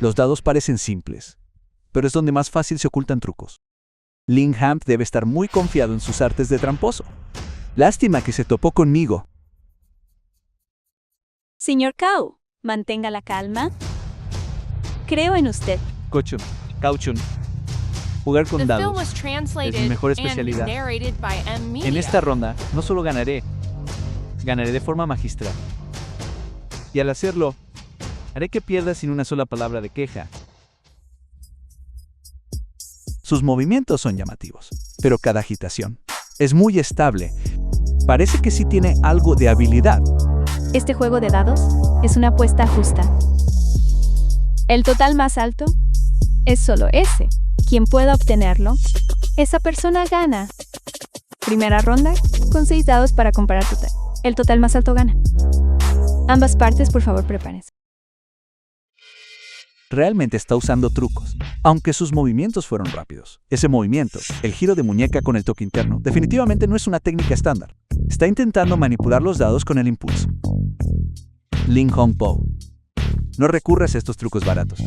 Los dados parecen simples, pero es donde más fácil se ocultan trucos. Lin Hamp debe estar muy confiado en sus artes de tramposo. Lástima que se topó conmigo. Señor Cao, mantenga la calma. Creo en usted. Kochun, Kauchun. Jugar The con film dados was translated es mi mejor and especialidad. narrated by M-Media. En esta ronda no solo ganaré de forma magistral. Y al hacerlo, haré que pierdas sin una sola palabra de queja. Sus movimientos son llamativos, pero cada agitación es muy estable. Parece que sí tiene algo de habilidad. Este juego de dados es una apuesta justa. El total más alto es solo ese. Quien pueda obtenerlo Esa persona gana. Primera ronda, con 6 dados para comparar total. El total más alto gana. Ambas partes, por favor, prepárense. Realmente está usando trucos, aunque sus movimientos fueron rápidos. Ese movimiento, el giro de muñeca con el toque interno, definitivamente no es una técnica estándar. Está intentando manipular los dados con el impulso. Ling Hong Po. No recurras a estos trucos baratos.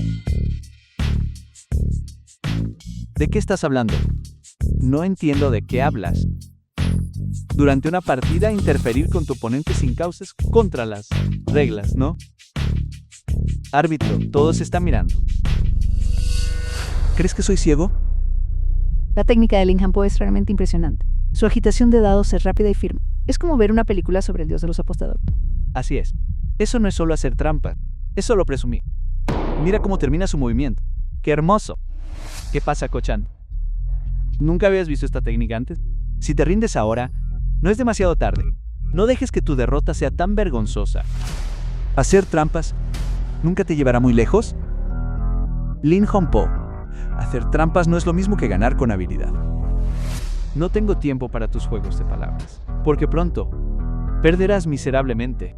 ¿De qué estás hablando? No entiendo de qué hablas. Durante una partida, interferir con tu oponente sin causas contra las reglas, ¿no? Árbitro, todos están mirando. ¿Crees que soy ciego? La técnica de Ling Hong Po es realmente impresionante. Su agitación de dados es rápida y firme. Es como ver una película sobre el dios de los apostadores. Así es. Eso no es solo hacer trampa, es solo presumir. Mira cómo termina su movimiento. ¡Qué hermoso! ¿Qué pasa, Ko-chan? ¿Nunca habías visto esta técnica antes? Si te rindes ahora, no es demasiado tarde. No dejes que tu derrota sea tan vergonzosa. ¿Hacer trampas nunca te llevará muy lejos? Ling Hong Po. Hacer trampas no es lo mismo que ganar con habilidad. No tengo tiempo para tus juegos de palabras, porque pronto perderás miserablemente.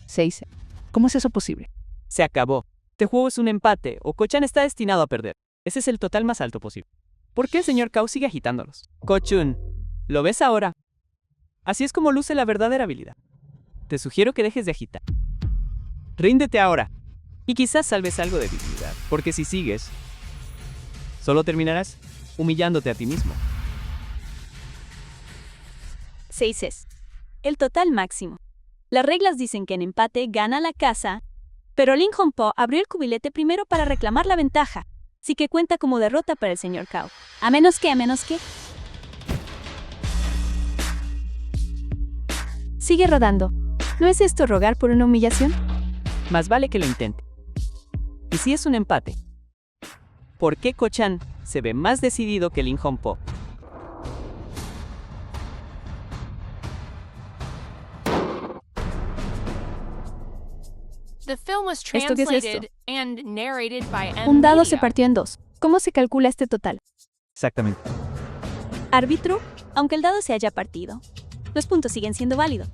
¿6? ¿Cómo es eso posible? Se acabó. Este juego es un empate, o Ko-chan está destinado a perder. Ese es el total más alto posible. ¿Por qué el señor Kao sigue agitándolos? Ko-chun, ¿lo ves ahora? Así es como luce la verdadera habilidad. Te sugiero que dejes de agitar. Ríndete ahora. Y quizás salves algo de dignidad, porque si sigues, solo terminarás humillándote a ti mismo. 6 es el total máximo. Las reglas dicen que en empate gana la casa, pero Ling Hong Po abrió el cubilete primero para reclamar la ventaja, así que cuenta como derrota para el señor Kao. A menos que... Sigue rodando. ¿No es esto rogar por una humillación? Más vale que lo intente. ¿Y si es un empate? ¿Por qué Ko-chan se ve más decidido que Ling Hong Po? The film was ¿Esto qué es esto? translated and narrated by Un dado se Media. partió en 2. ¿Cómo se calcula este total? Exactamente. Árbitro, aunque el dado se haya partido, los puntos siguen siendo válidos.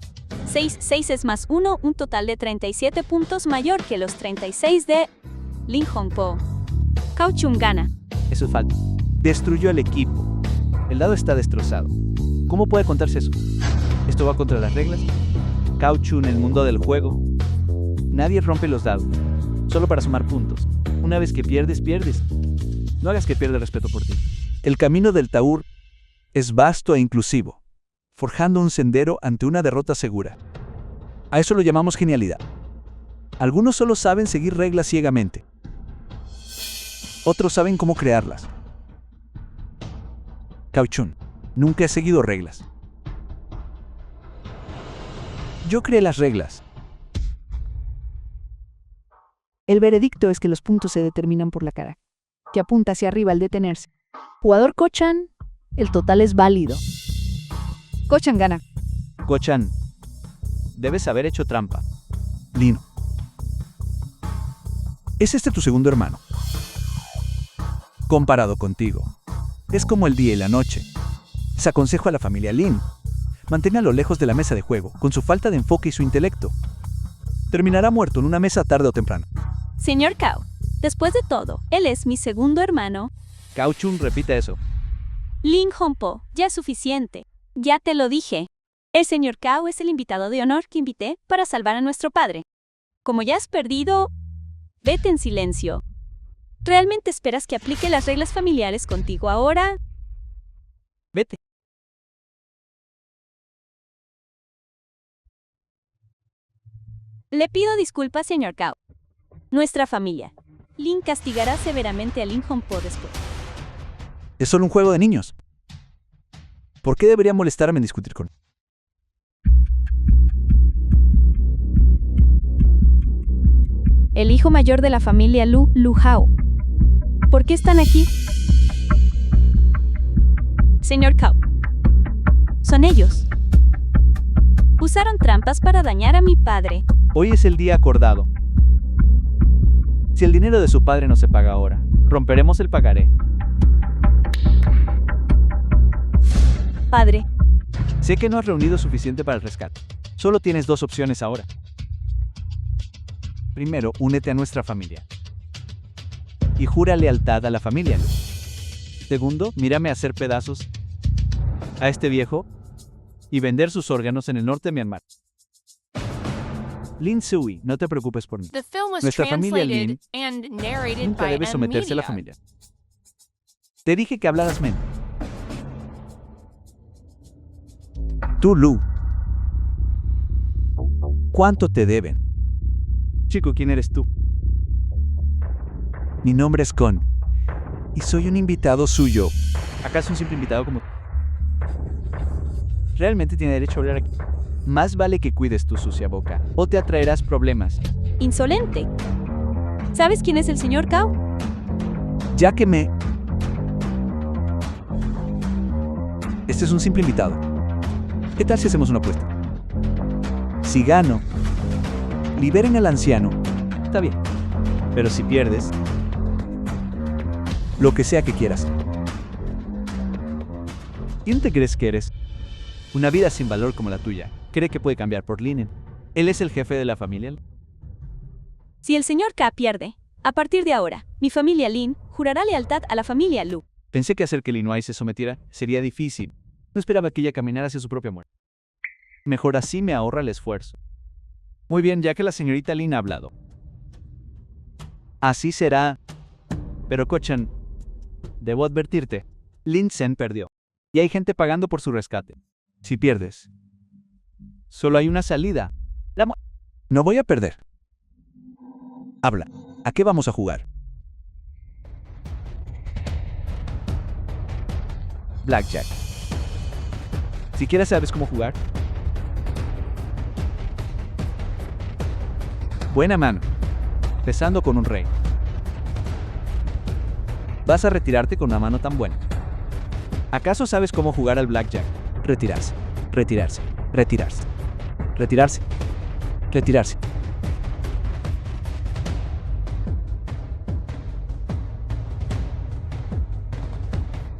6 es más 1, un total de 37 puntos mayor que los 36 de Ling Hong Po. Kao Chun gana. Eso es falta. Destruyó el equipo. El dado está destrozado. ¿Cómo puede contarse eso? ¿Esto va contra las reglas? Kao-chun, el mundo del juego. Nadie rompe los dados, solo para sumar puntos. Una vez que pierdes, pierdes. No hagas que pierda el respeto por ti. El camino del Taur es vasto e inclusivo, forjando un sendero ante una derrota segura. A eso lo llamamos genialidad. Algunos solo saben seguir reglas ciegamente. Otros saben cómo crearlas. Kao-chun, nunca he seguido reglas. Yo creé las reglas. El veredicto es que los puntos se determinan por la cara, que apunta hacia arriba al detenerse. Jugador Ko-chan, el total es válido. Ko-chan gana. Ko-chan, debes haber hecho trampa. Lin, ¿es este tu segundo hermano? Comparado contigo, es como el día y la noche. Les aconsejo a la familia Lin, manténganlo lejos de la mesa de juego, con su falta de enfoque y su intelecto. Terminará muerto en una mesa tarde o temprano. Señor Kao, después de todo, él es mi segundo hermano. Kao-chun, repite eso. Ling Hong Po, ya es suficiente. Ya te lo dije. El señor Kao es el invitado de honor que invité para salvar a nuestro padre. Como ya has perdido, vete en silencio. ¿Realmente esperas que aplique las reglas familiares contigo ahora? Vete. Le pido disculpas, señor Kao. Nuestra familia, Lin castigará severamente a Ling Hong Po después. Es solo un juego de niños. ¿Por qué debería molestarme en discutir con él? El hijo mayor de la familia Lu Hao. ¿Por qué están aquí? Señor Kao. Son ellos. Usaron trampas para dañar a mi padre. Hoy es el día acordado. Si el dinero de su padre no se paga ahora, romperemos el pagaré. Padre, Sé que no has reunido suficiente para el rescate. Solo tienes dos opciones ahora. Primero, únete a nuestra familia. Y jura lealtad a la familia. Segundo, mírame hacer pedazos a este viejo y vender sus órganos en el norte de Myanmar. Lin Sui, no te preocupes por mí. The film was Nuestra familia translated Lin and narrated Nunca by debe someterse a la Media. familia. Te dije que hablaras menos. Tú, Lu. ¿Cuánto te deben? Chico, ¿quién eres tú? Mi nombre es Kon. Y soy un invitado suyo. ¿Acaso un simple invitado como tú? Realmente tiene derecho a hablar aquí. Más vale que cuides tu sucia boca, o te atraerás problemas. insolente. ¿Sabes quién es el señor Cao? Ya que me... Este es un simple invitado. ¿Qué tal si hacemos una apuesta? Si gano, liberen al anciano. Está bien. Pero si pierdes, lo que sea que quieras. ¿Quién te crees que eres? Una vida sin valor como la tuya cree que puede cambiar por Linen. Él es el jefe de la familia. Si el señor Ka pierde, a partir de ahora, mi familia Lin jurará lealtad a la familia Lu. Pensé que hacer que Linois se sometiera sería difícil. No esperaba que ella caminara hacia su propia muerte. Mejor así me ahorra el esfuerzo. Muy bien, ya que la señorita Lin ha hablado. Así será. Pero Kochan, debo advertirte, Lin Sen perdió. Y hay gente pagando por su rescate. Si pierdes, solo hay una salida. No voy a perder. Habla. ¿A qué vamos a jugar? Blackjack. ¿Siquiera sabes cómo jugar? Buena mano. Empezando con un rey. Vas a retirarte con una mano tan buena. ¿Acaso sabes cómo jugar al blackjack? Retirarse, retirarse, retirarse, retirarse, retirarse.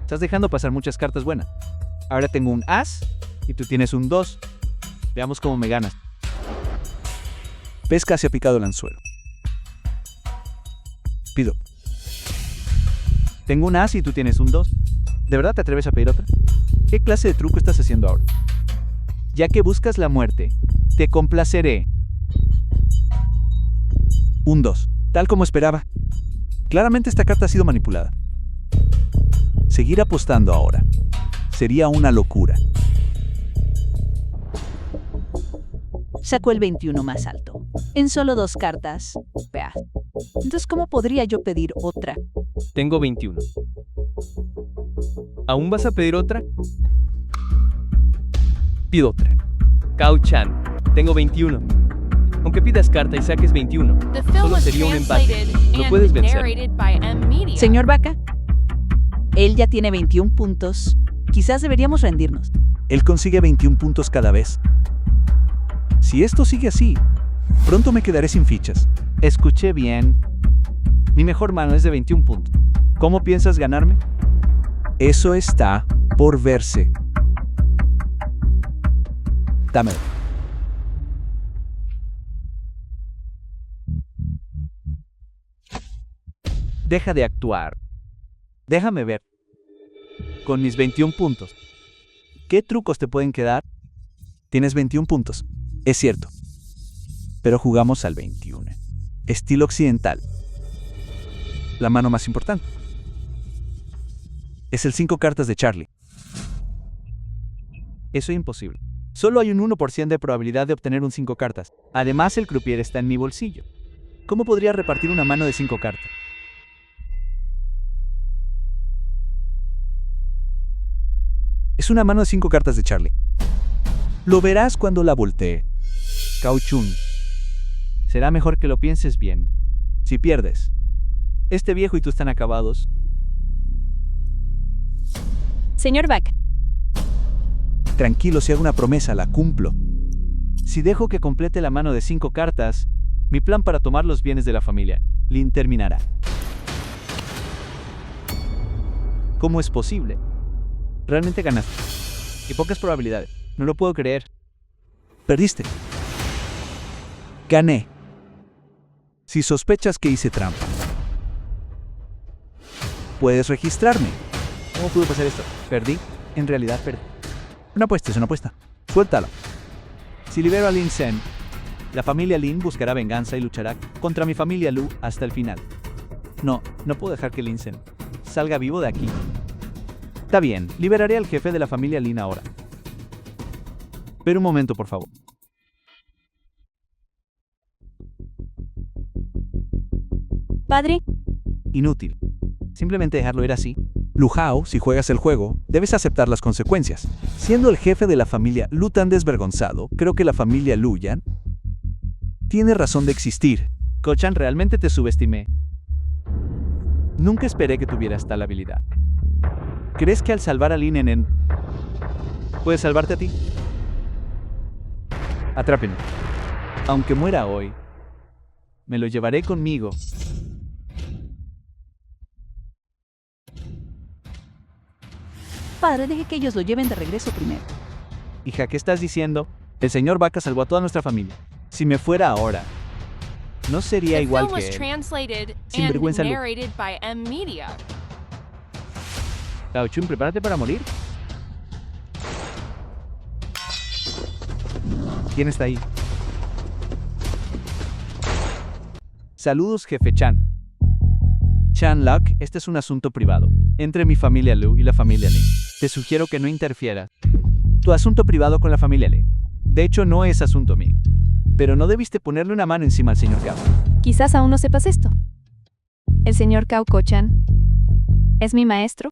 Estás dejando pasar muchas cartas buenas. Ahora tengo un as y tú tienes un 2. Veamos cómo me ganas. Ves casi ha picado el anzuelo. Pido. Tengo un as y tú tienes un 2. ¿De verdad te atreves a pedir otra? ¿Qué clase de truco estás haciendo ahora? Ya que buscas la muerte, te complaceré. Un 2. Tal como esperaba. Claramente esta carta ha sido manipulada. Seguir apostando ahora sería una locura. Sacó el 21 más alto. En solo 2 cartas. Vea. Entonces, ¿cómo podría yo pedir otra? Tengo 21. ¿Aún vas a pedir otra? Pido otra. Cao Chan, tengo 21. Aunque pidas carta y saques 21, The film solo was sería un empate. translated No puedes and vencer. narrated by Media. Señor Vaca, él ya tiene 21 puntos. Quizás deberíamos rendirnos. Él consigue 21 puntos cada vez. Si esto sigue así, pronto me quedaré sin fichas. Escuché bien. Mi mejor mano es de 21 puntos. ¿Cómo piensas ganarme? Eso está por verse. Dámelo. Deja de actuar. Déjame ver. Con mis 21 puntos. ¿Qué trucos te pueden quedar? Tienes 21 puntos. Es cierto. Pero jugamos al 21. Estilo occidental. La mano más importante. Es el 5 cartas de Charlie. Eso es imposible. Solo hay un 1% de probabilidad de obtener un 5 cartas. Además, el croupier está en mi bolsillo. ¿Cómo podría repartir una mano de 5 cartas? Es una mano de 5 cartas de Charlie. Lo verás cuando la voltee. Cao Chun. Será mejor que lo pienses bien. Si pierdes, este viejo y tú están acabados. Señor Vaca, Tranquilo, si hago una promesa, la cumplo. Si dejo que complete la mano de 5 cartas, mi plan para tomar los bienes de la familia Lin terminará. ¿Cómo es posible? Realmente ganaste. Y pocas probabilidades. No lo puedo creer. Perdiste. Gané. Si sospechas que hice trampa, puedes registrarme. ¿Cómo pudo pasar esto? Perdí. En realidad perdí. Una apuesta es una apuesta. Suéltalo. Si libero a Lin Sen, la familia Lin buscará venganza y luchará contra mi familia Lu hasta el final. No puedo dejar que Lin Sen salga vivo de aquí. Está bien, liberaré al jefe de la familia Lin ahora. Pero un momento, por favor. Padre, Inútil. Simplemente dejarlo ir así. Lu Hao, si juegas el juego, debes aceptar las consecuencias. Siendo el jefe de la familia Lu tan desvergonzado, creo que la familia Lu Yan tiene razón de existir. Ko-chan, realmente te subestimé. Nunca esperé que tuvieras tal habilidad. ¿Crees que al salvar a Lin En puedes salvarte a ti? Atrápenme. Aunque muera hoy, me lo llevaré conmigo. Padre, deje que ellos lo lleven de regreso primero. Hija, ¿qué estás diciendo? El señor Vaca salvó a toda nuestra familia. Si me fuera ahora, no sería The igual film was que él. translated and Sinvergüenza Lu. narrated by M Media. Cao Chun, prepárate para morir. ¿Quién está ahí? Saludos, jefe Chan. Chan Lok, este es un asunto privado entre mi familia Lu y la familia Lin. Te sugiero que no interfieras. Tu asunto privado con la familia Lin. De hecho, no es asunto mío. Pero no debiste ponerle una mano encima al señor Cao. quizás aún no sepas esto. El señor Cao Ko-chan es mi maestro,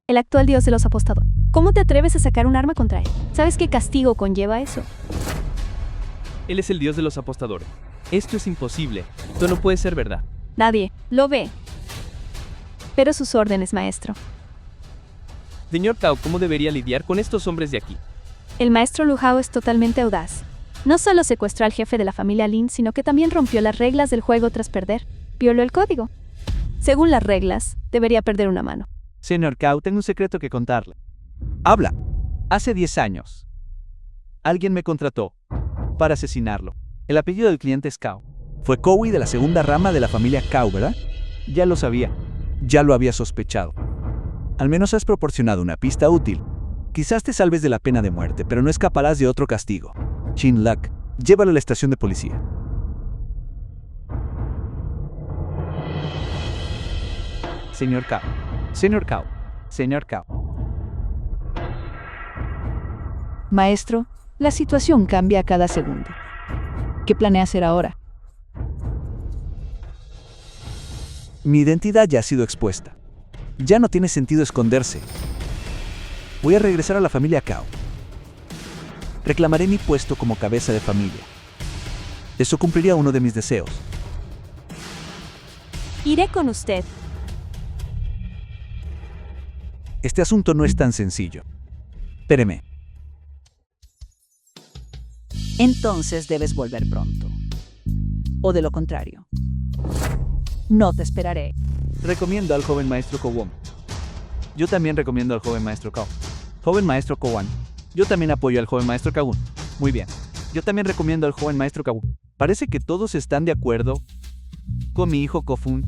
el actual dios de los apostadores. ¿Cómo te atreves a sacar un arma contra él? ¿Sabes qué castigo conlleva eso? Él es el dios de los apostadores. Esto es imposible. Esto no puede ser verdad. Nadie lo ve. Pero sus órdenes, maestro. Señor Cao, ¿cómo debería lidiar con estos hombres de aquí? El maestro Lu Hao es totalmente audaz. No solo secuestró al jefe de la familia Lin, sino que también rompió las reglas del juego tras perder. Violó el código. Según las reglas, debería perder una mano. Señor Cao, tengo un secreto que contarle. Habla. Hace 10 años, alguien me contrató para asesinarlo. El apellido del cliente es Cao. Fue Kowi de la segunda rama de la familia Cao, ¿verdad? Ya lo sabía. Ya lo había sospechado. Al menos has proporcionado una pista útil. Quizás te salves de la pena de muerte, pero no escaparás de otro castigo. Chin Luk, llévalo a la estación de policía. Señor Cao. Señor Cao. Señor Cao. Maestro, la situación cambia a cada segundo. ¿Qué planea hacer ahora? Mi identidad ya ha sido expuesta. Ya no tiene sentido esconderse. Voy a regresar a la familia Cao. Reclamaré mi puesto como cabeza de familia. Eso cumpliría uno de mis deseos. Iré con usted. Este asunto no es tan sencillo. Espéreme. Entonces debes volver pronto. O de lo contrario, no te esperaré. Recomiendo al joven maestro Kowon. Yo también recomiendo al joven maestro Cao. Joven maestro Kowon. Yo también apoyo al joven maestro Kowon. Muy bien. Yo también recomiendo al joven maestro Kowon. Parece que todos están de acuerdo con mi hijo Kofun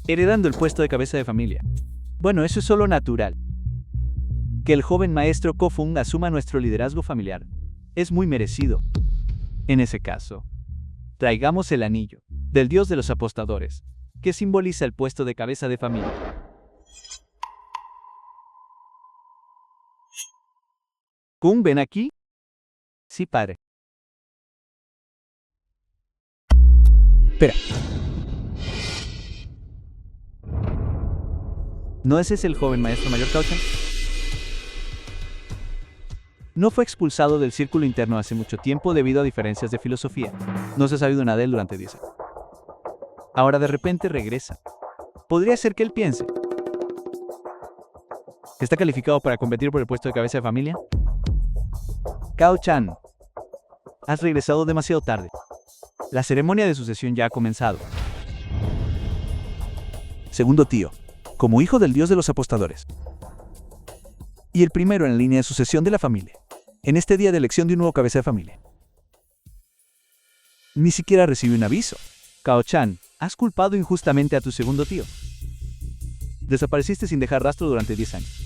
heredando el puesto de cabeza de familia. Bueno, eso es solo natural. Que el joven maestro Kofun asuma nuestro liderazgo familiar es muy merecido. En ese caso, traigamos el anillo del dios de los apostadores, que simboliza el puesto de cabeza de familia. ¿Kun, ven aquí? Sí, padre. Espera. ¿No ese es el joven maestro mayor Cao-chan? No fue expulsado del círculo interno hace mucho tiempo debido a diferencias de filosofía. No se ha sabido nada de él durante 10 años. Ahora de repente regresa. Podría ser que él piense que está calificado para competir por el puesto de cabeza de familia. Cao-chan, has regresado demasiado tarde. La ceremonia de sucesión ya ha comenzado. Segundo tío, como hijo del dios de los apostadores. Y el primero en la línea de sucesión de la familia, en este día de elección de un nuevo cabeza de familia. Ni siquiera recibí un aviso. Kao-chan, has culpado injustamente a tu segundo tío. Desapareciste sin dejar rastro durante 10 años.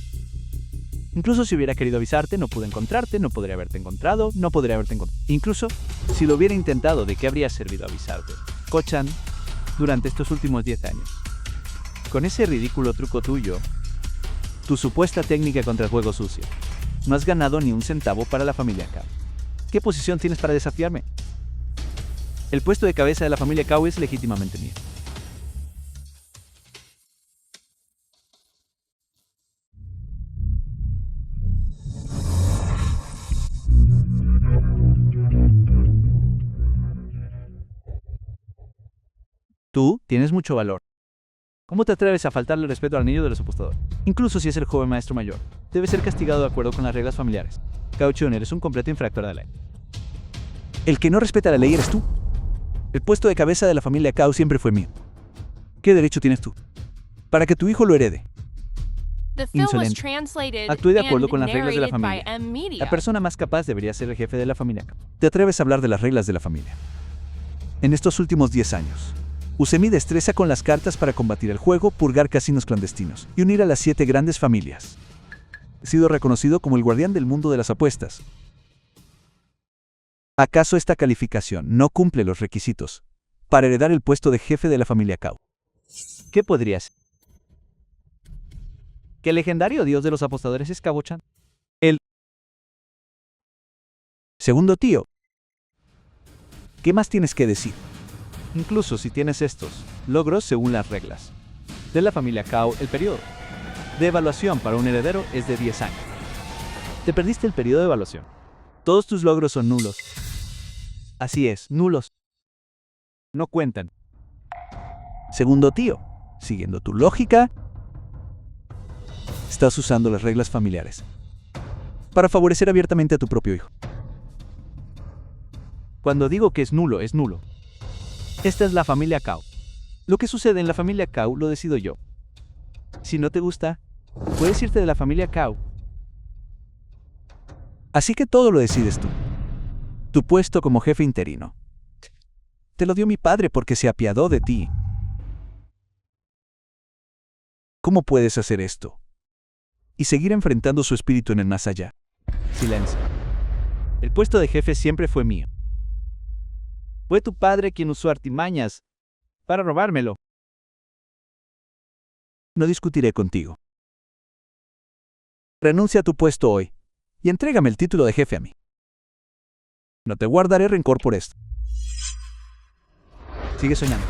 Incluso si hubiera querido avisarte, no pude encontrarte, no podría haberte encontrado, no podría haberte encontrado. Incluso si lo hubiera intentado, ¿de qué habría servido avisarte? Ko-chan, durante estos últimos 10 años. Con ese ridículo truco tuyo, tu supuesta técnica contra el juego sucio, no has ganado ni un centavo para la familia Kao. ¿Qué posición tienes para desafiarme? El puesto de cabeza de la familia Kao es legítimamente mío. Tú tienes mucho valor. ¿Cómo te atreves a faltarle respeto al niño de los apostadores? Incluso si es el joven maestro mayor, debe ser castigado de acuerdo con las reglas familiares. Kao-chun, eres un completo infractor de la ley. El que no respeta la ley eres tú. El puesto de cabeza de la familia Kao siempre fue mío. ¿Qué derecho tienes tú para que tu hijo lo herede? The film was Insolente. translated Actué de acuerdo and con las reglas de la narrated by familia. M-Media. La persona más capaz debería ser el jefe de la familia Kao. Te atreves a hablar de las reglas de la familia. En estos últimos 10 años, usé mi destreza con las cartas para combatir el juego, purgar casinos clandestinos y unir a las 7 grandes familias. He sido reconocido como el guardián del mundo de las apuestas. ¿Acaso esta calificación no cumple los requisitos para heredar el puesto de jefe de la familia Kao? ¿Qué podría ser? ¿Que el legendario dios de los apostadores es Kao-chan? El segundo tío. ¿Qué más tienes que decir? Incluso si tienes estos logros según las reglas de la familia Kao, el periodo de evaluación para un heredero es de 10 años. Te perdiste el periodo de evaluación. Todos tus logros son nulos. Así es, nulos. No cuentan. Segundo tío, siguiendo tu lógica, estás usando las reglas familiares para favorecer abiertamente a tu propio hijo. Cuando digo que es nulo, es nulo. Esta es la familia Kao. Lo que sucede en la familia Kao lo decido yo. Si no te gusta, puedes irte de la familia Kao. Así que todo lo decides tú. Tu puesto como jefe interino. Te lo dio mi padre porque se apiadó de ti. ¿Cómo puedes hacer esto? Y seguir enfrentando su espíritu en el más allá. Silencio. El puesto de jefe siempre fue mío. Fue tu padre quien usó artimañas para robármelo. No discutiré contigo. Renuncia a tu puesto hoy y entrégame el título de jefe a mí. No te guardaré rencor por esto. Sigue soñando.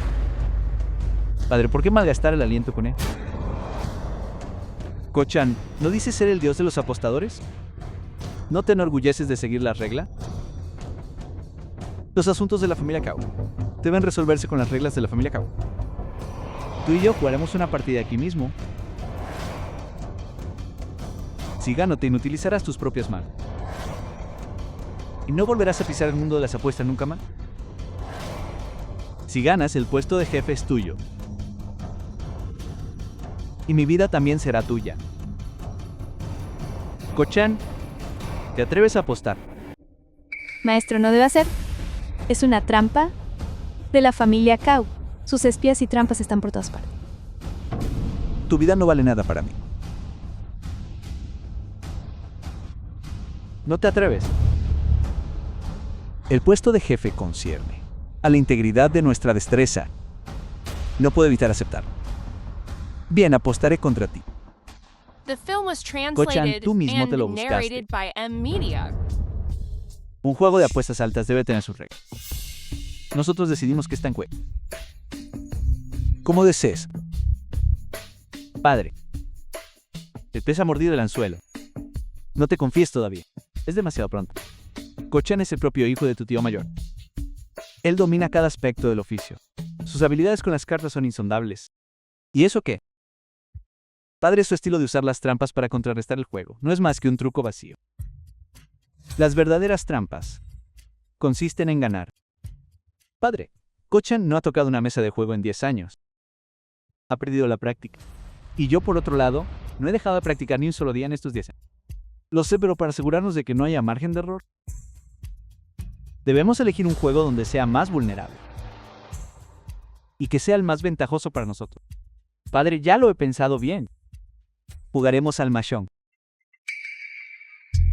Padre, ¿por qué malgastar el aliento con él? Ko-chan, ¿no dices ser el dios de los apostadores? ¿No te enorgulleces de seguir la regla? Los asuntos de la familia Kao deben resolverse con las reglas de la familia Kao. Tú y yo jugaremos una partida aquí mismo. Si gano, te inutilizarás tus propias manos. ¿Y no volverás a pisar el mundo de las apuestas nunca más? Si ganas, el puesto de jefe es tuyo. Y mi vida también será tuya. Ko-chan, ¿te atreves a apostar? Maestro, no debe hacer. Es una trampa de la familia Kao. Sus espías y trampas están por todas partes. Tu vida no vale nada para mí. ¿No te atreves? El puesto de jefe concierne a la integridad de nuestra destreza. No puedo evitar aceptarlo. Bien, apostaré contra ti. The film was Ko-chan, translated tú mismo te lo and buscaste. narrated by M-Media. Un juego de apuestas altas debe tener sus reglas. Nosotros decidimos que está en juego. Como desees. Padre, el pez ha mordido el anzuelo. No te confíes todavía. Es demasiado pronto. Ko-chan es el propio hijo de tu tío mayor. Él domina cada aspecto del oficio. Sus habilidades con las cartas son insondables. ¿Y eso qué? Padre, es su estilo de usar las trampas para contrarrestar el juego. No es más que un truco vacío. Las verdaderas trampas consisten en ganar. Padre, Ko-chan no ha tocado una mesa de juego en 10 años. Ha perdido la práctica. Y yo, por otro lado, no he dejado de practicar ni un solo día en estos 10 años. Lo sé, pero para asegurarnos de que no haya margen de error, debemos elegir un juego donde sea más vulnerable y que sea el más ventajoso para nosotros. Padre, ya lo he pensado bien. Jugaremos al Mahjong.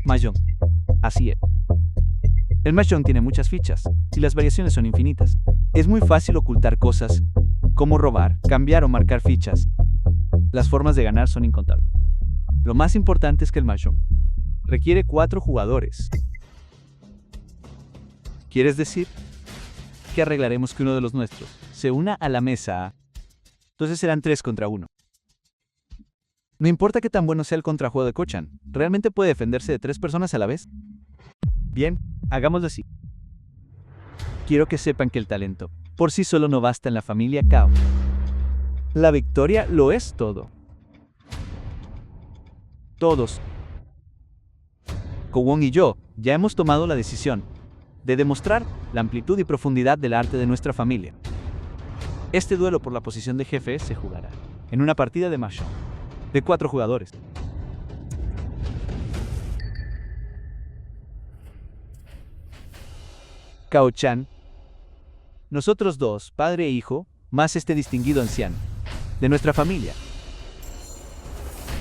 Mahjong. Así es. El Mahjong tiene muchas fichas y las variaciones son infinitas. Es muy fácil ocultar cosas, como robar, cambiar o marcar fichas. Las formas de ganar son incontables. Lo más importante es que el Mahjong requiere 4 jugadores. ¿Quieres decir que arreglaremos que uno de los nuestros se una a la mesa? Entonces serán 3 contra 1. No importa qué tan bueno sea el contrajuego de Ko-chan, ¿realmente puede defenderse de 3 personas a la vez? Bien, hagámoslo así. Quiero que sepan que el talento por sí solo no basta en la familia Kao. La victoria lo es todo. Todos, Ko-won y yo, ya hemos tomado la decisión de demostrar la amplitud y profundidad del arte de nuestra familia. Este duelo por la posición de jefe se jugará en una partida de Mahjong de 4 jugadores. Kao-chan, nosotros dos, padre e hijo, más este distinguido anciano de nuestra familia,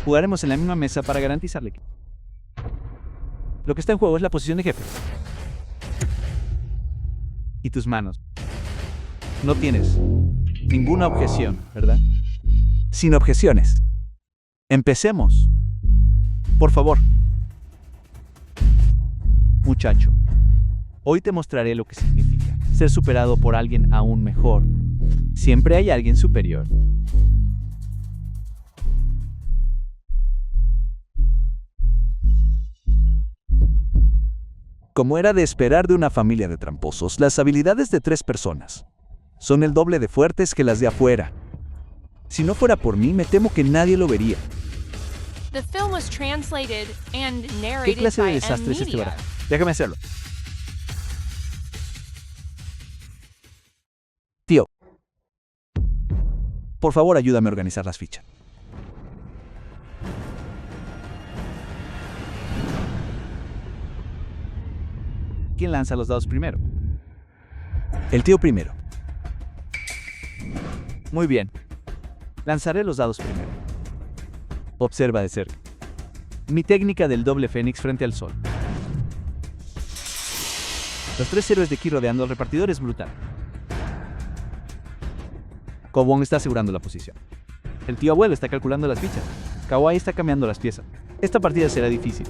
jugaremos en la misma mesa para garantizarle que lo que está en juego es la posición de jefe. Y tus manos. No tienes ninguna objeción, ¿verdad? Sin objeciones. Empecemos. Por favor. Muchacho, hoy te mostraré lo que significa ser superado por alguien aún mejor. Siempre hay alguien superior. Como era de esperar de una familia de tramposos, las habilidades de 3 personas son el doble de fuertes que las de afuera. Si no fuera por mí, me temo que nadie lo vería. The film was translated and ¿Qué narrated clase de by desastre es este M-Media. barato? Déjame hacerlo. Tío, por favor ayúdame a organizar las fichas. ¿Quién lanza los dados primero? El tío primero. Muy bien. Lanzaré los dados primero. Observa de cerca. Mi técnica del doble fénix frente al sol. Los 3 héroes de Ki rodeando al repartidor es brutal. Ko-won está asegurando la posición. El tío abuelo está calculando las fichas. Kawaii está cambiando las piezas. Esta partida será difícil.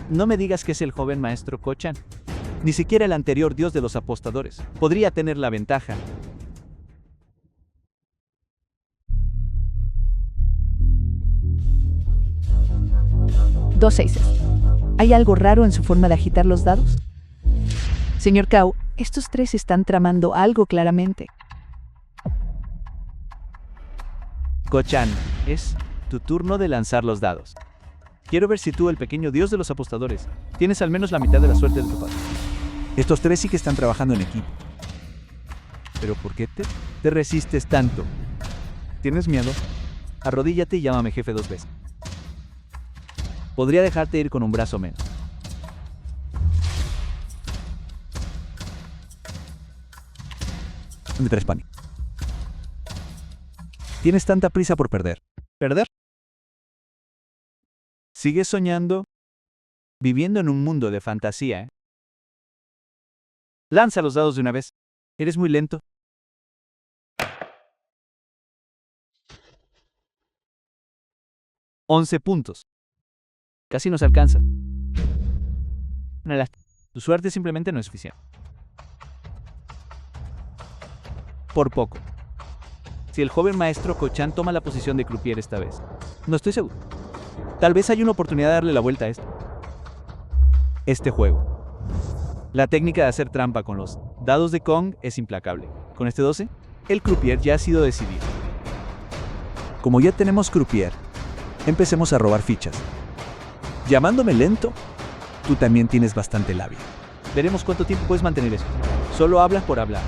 No me digas que es el joven maestro Ko-chan. Ni siquiera el anterior dios de los apostadores podría tener la ventaja. Dos 6. ¿Hay algo raro en su forma de agitar los dados? Señor Kao, estos 3 están tramando algo claramente. Ko-chan, es tu turno de lanzar los dados. Quiero ver si tú, el pequeño dios de los apostadores, tienes al menos la mitad de la suerte de tu padre. Estos 3 sí que están trabajando en equipo. ¿Pero por qué te resistes tanto? ¿Tienes miedo? Arrodíllate y llámame jefe 2 veces. Podría dejarte ir con un brazo menos. Me traes pánico. Tienes tanta prisa por perder. ¿Perder? ¿Sigues soñando? Viviendo en un mundo de fantasía, ¿eh? Lanza los dados de una vez. Eres muy lento. $11 puntos. Casi nos alcanza. Tu suerte simplemente no es suficiente. Por poco. Si el joven maestro Ko-chan toma la posición de croupier esta vez, no estoy seguro. Tal vez haya una oportunidad de darle la vuelta a esto. Este juego. La técnica de hacer trampa con los dados de Kong es implacable. Con este 12, el croupier ya ha sido decidido. Como ya tenemos croupier, empecemos a robar fichas. Llamándome lento, tú también tienes bastante labia. Veremos cuánto tiempo puedes mantener eso. Solo hablas por hablar.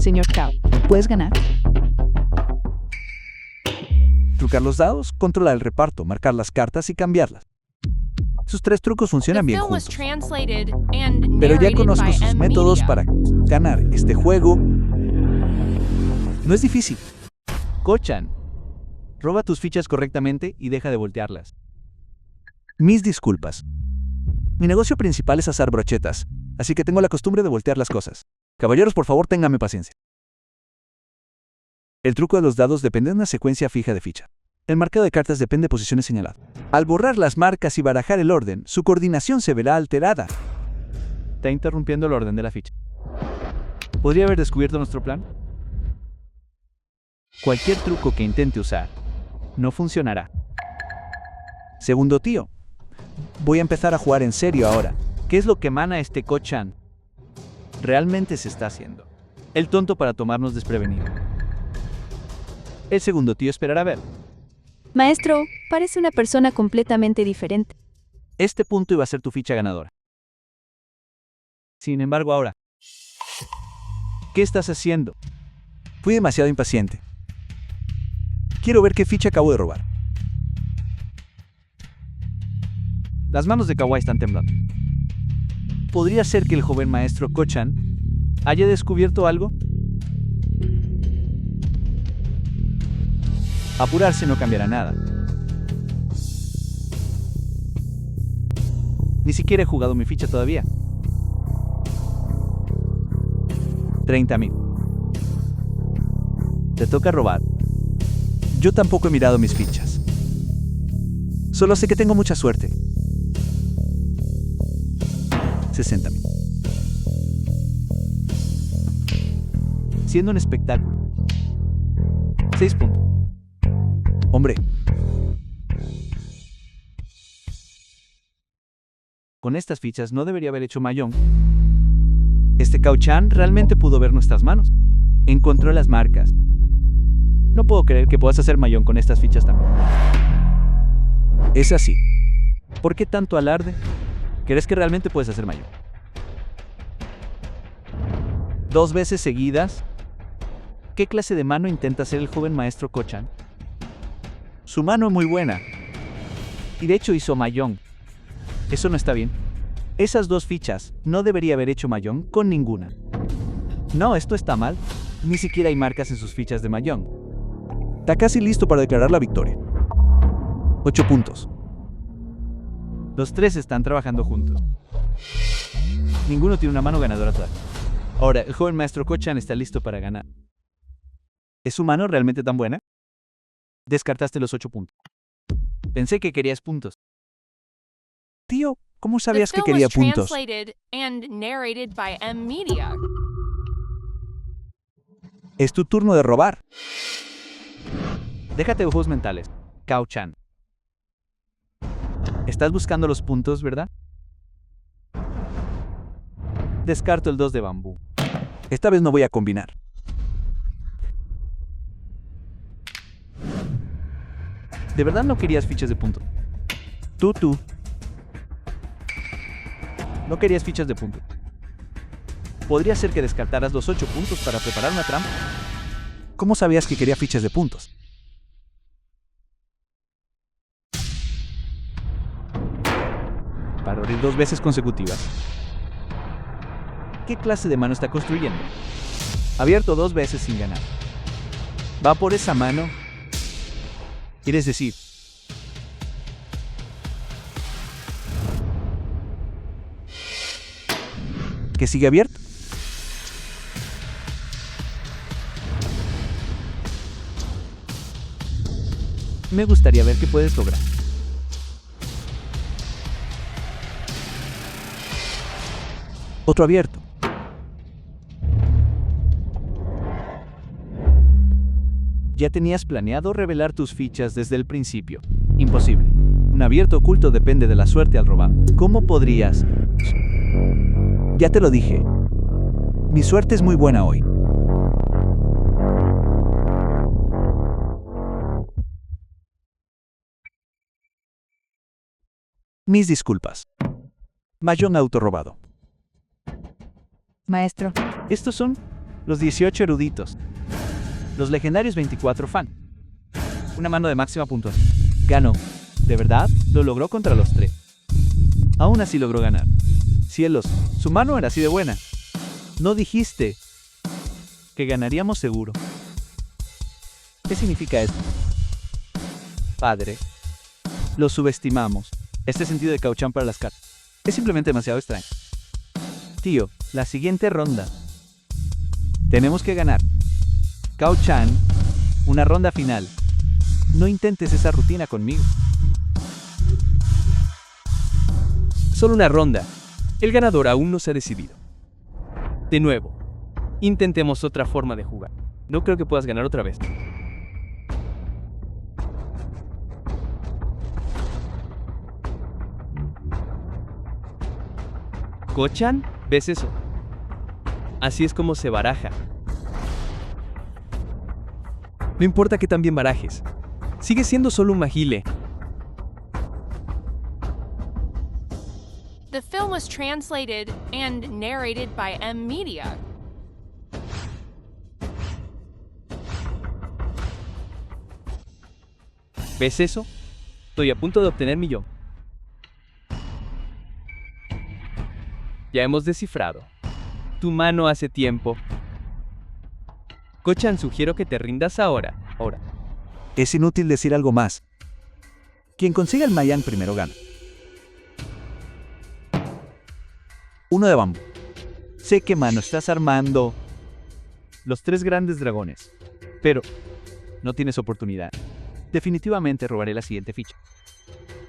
Señor Cao, puedes ganar. Trucar los dados, controlar el reparto, marcar las cartas y cambiarlas. Sus 3 trucos The funcionan bien film was juntos. translated and Pero ya narrated conozco by sus M métodos Media. para ganar este juego. No es difícil. Kochan, roba tus fichas correctamente y deja de voltearlas. Mis disculpas. Mi negocio principal es asar brochetas, así que tengo la costumbre de voltear las cosas. Caballeros, por favor, ténganme paciencia. El truco de los dados depende de una secuencia fija de ficha. El marcado de cartas depende de posiciones señaladas. Al borrar las marcas y barajar el orden, su coordinación se verá alterada. Está interrumpiendo el orden de la ficha. ¿Podría haber descubierto nuestro plan? Cualquier truco que intente usar no funcionará. Segundo tío, voy a empezar a jugar en serio ahora. ¿Qué es lo que emana este Kochan? Realmente se está haciendo el tonto para tomarnos desprevenidos. El segundo tío esperará a ver. Maestro, parece una persona completamente diferente. Este punto iba a ser tu ficha ganadora. Sin embargo, ahora, ¿qué estás haciendo? Fui demasiado impaciente. Quiero ver qué ficha acabo de robar. Las manos de Kawai están temblando. ¿Podría ser que el joven maestro Kochan haya descubierto algo? Apurarse no cambiará nada. Ni siquiera he jugado mi ficha todavía. 30,000. Te toca robar. Yo tampoco he mirado mis fichas. Solo sé que tengo mucha suerte. 60,000. Siendo un espectáculo. 6 puntos. Hombre, Con estas fichas no debería haber hecho Mahjong. Este Kochan realmente pudo ver nuestras manos. Encontró las marcas. No puedo creer que puedas hacer Mahjong con estas fichas también. es así. ¿Por qué tanto alarde? ¿Crees que realmente puedes hacer Mahjong? 2 veces seguidas. ¿Qué clase de mano intenta hacer el joven maestro Kochan? Su mano es muy buena. Y de hecho hizo Mahjong. Eso no está bien. Esas 2 fichas no debería haber hecho Mahjong con ninguna. No, esto está mal. Ni siquiera hay marcas en sus fichas de Mahjong. Está casi listo para declarar la victoria. 8 puntos. Los 3 están trabajando juntos. Ninguno tiene una mano ganadora todavía. Ahora, el joven maestro Kochan está listo para ganar. ¿Es su mano realmente tan buena? Descartaste los 8 puntos. Pensé que querías puntos. Tío, ¿cómo The sabías que film quería was puntos? translated and narrated by M Media. Es tu turno de robar. Déjate de juegos mentales, Kochan. Estás buscando los puntos, ¿verdad? Descarto el 2 de bambú. Esta vez no voy a combinar. ¿De verdad no querías fichas de punto? Tú. No querías fichas de punto. Podría ser que descartaras los 8 puntos para preparar una trampa. ¿Cómo sabías que quería fichas de puntos? Para abrir 2 veces consecutivas. ¿Qué clase de mano está construyendo? Abierto 2 veces sin ganar. Va por esa mano. ¿Quieres decir? ¿Que sigue abierto? Me gustaría ver qué puedes lograr. Otro abierto. Ya tenías planeado revelar tus fichas desde el principio. Imposible. Un abierto oculto depende de la suerte al robar. ¿Cómo podrías? Ya te lo dije. Mi suerte es muy buena hoy. Mis disculpas. Mahjong autorrobado. Maestro, Estos son Los 18 eruditos. Los legendarios 24 fan. Una mano de máxima puntuación. Ganó. ¿De verdad? Lo logró contra los 3. Aún así logró ganar. Cielos, su mano era así de buena. ¿No dijiste que ganaríamos seguro? ¿Qué significa esto? Padre, lo subestimamos. Este sentido de Cao-Chan para las cartas es simplemente demasiado extraño. Tío, la siguiente ronda. Tenemos que ganar. Cao-Chan, una ronda final. No intentes esa rutina conmigo. Solo una ronda. El ganador aún no se ha decidido. De nuevo, intentemos otra forma de jugar. No creo que puedas ganar otra vez. ¿Ko-chan? ¿Ves eso? Así es como se baraja. No importa que también barajes. Sigue siendo solo un majile. The film was translated and narrated by M Media. ¿Ves eso? Estoy a punto de obtener mi yo. Ya hemos descifrado. Tu mano hace tiempo. Ko-chan, sugiero que te rindas ahora. Ahora. Es inútil decir algo más. Quien consiga el Mayang primero gana. Uno de bambú. Sé que, mano, estás armando los 3 grandes dragones. Pero no tienes oportunidad. Definitivamente robaré la siguiente ficha.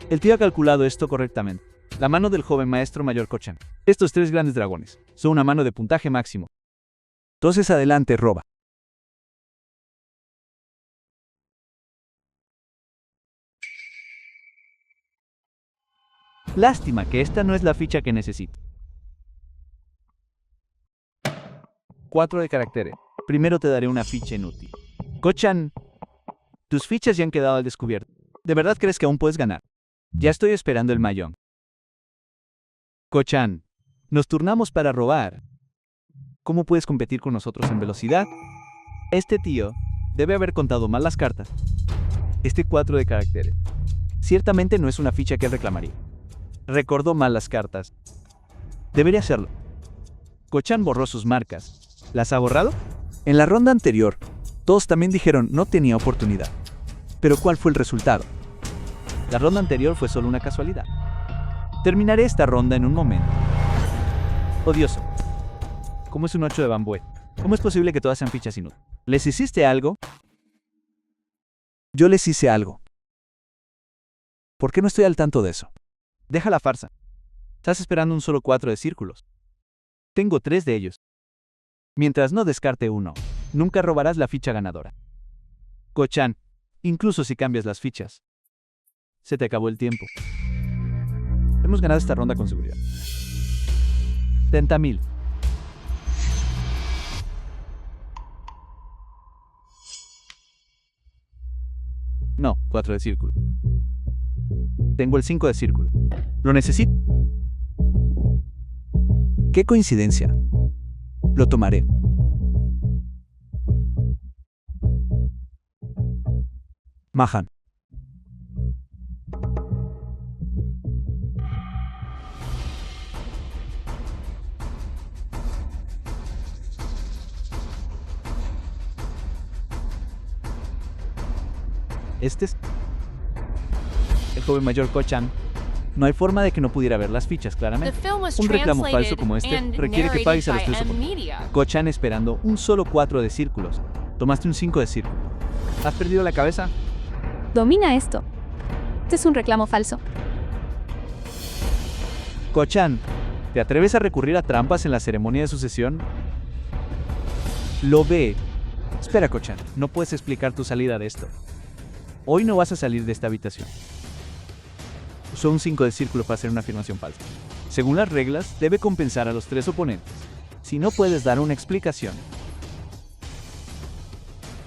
El tío ha calculado esto correctamente. La mano del joven maestro mayor Ko-chan. Estos 3 grandes dragones son una mano de puntaje máximo. Entonces adelante, roba. Lástima que esta no es la ficha que necesito. 4 de caracteres. Primero te daré una ficha inútil. Ko-chan, tus fichas ya han quedado al descubierto. ¿De verdad crees que aún puedes ganar? Ya estoy esperando el mayón. Ko-chan, nos turnamos para robar. ¿Cómo puedes competir con nosotros en velocidad? Este tío debe haber contado mal las cartas. Este 4 de caracteres ciertamente no es una ficha que él reclamaría. Recordó mal las cartas. Debería hacerlo. Ko-chan borró sus marcas. ¿Las ha borrado? En la ronda anterior, todos también dijeron no tenía oportunidad. Pero ¿cuál fue el resultado? La ronda anterior fue solo una casualidad. Terminaré esta ronda en un momento. Odioso. ¿Cómo es un 8 de bambú? ¿Cómo es posible que todas sean fichas inútiles? ¿Les hiciste algo? Yo les hice algo. ¿Por qué no estoy al tanto de eso? Deja la farsa. Estás esperando un solo 4 de círculos. Tengo 3 de ellos. Mientras no descarte uno, nunca robarás la ficha ganadora. Ko-chan, incluso si cambias las fichas. Se te acabó el tiempo. Hemos ganado esta ronda con seguridad. 30,000. No, 4 de círculo. Tengo el 5 de círculo. Lo necesito. ¡Qué coincidencia! Lo tomaré. Mahan. Este es el joven mayor Ko-chan. No hay forma de que no pudiera ver las fichas, The claramente. film was Un reclamo falso translated como este and requiere que narrated pagues a los by 3 M soportes. Media. Ko-chan esperando un solo 4 de círculos. Tomaste un 5 de círculo. ¿Has perdido la cabeza? Domina esto. Este es un reclamo falso. Ko-chan, ¿te atreves a recurrir a trampas en la ceremonia de sucesión? Lo ve. Espera, Ko-chan, no puedes explicar tu salida de esto. Hoy no vas a salir de esta habitación. Usó un 5 de círculo para hacer una afirmación falsa. Según las reglas, debe compensar a los 3 oponentes. Si no puedes dar una explicación,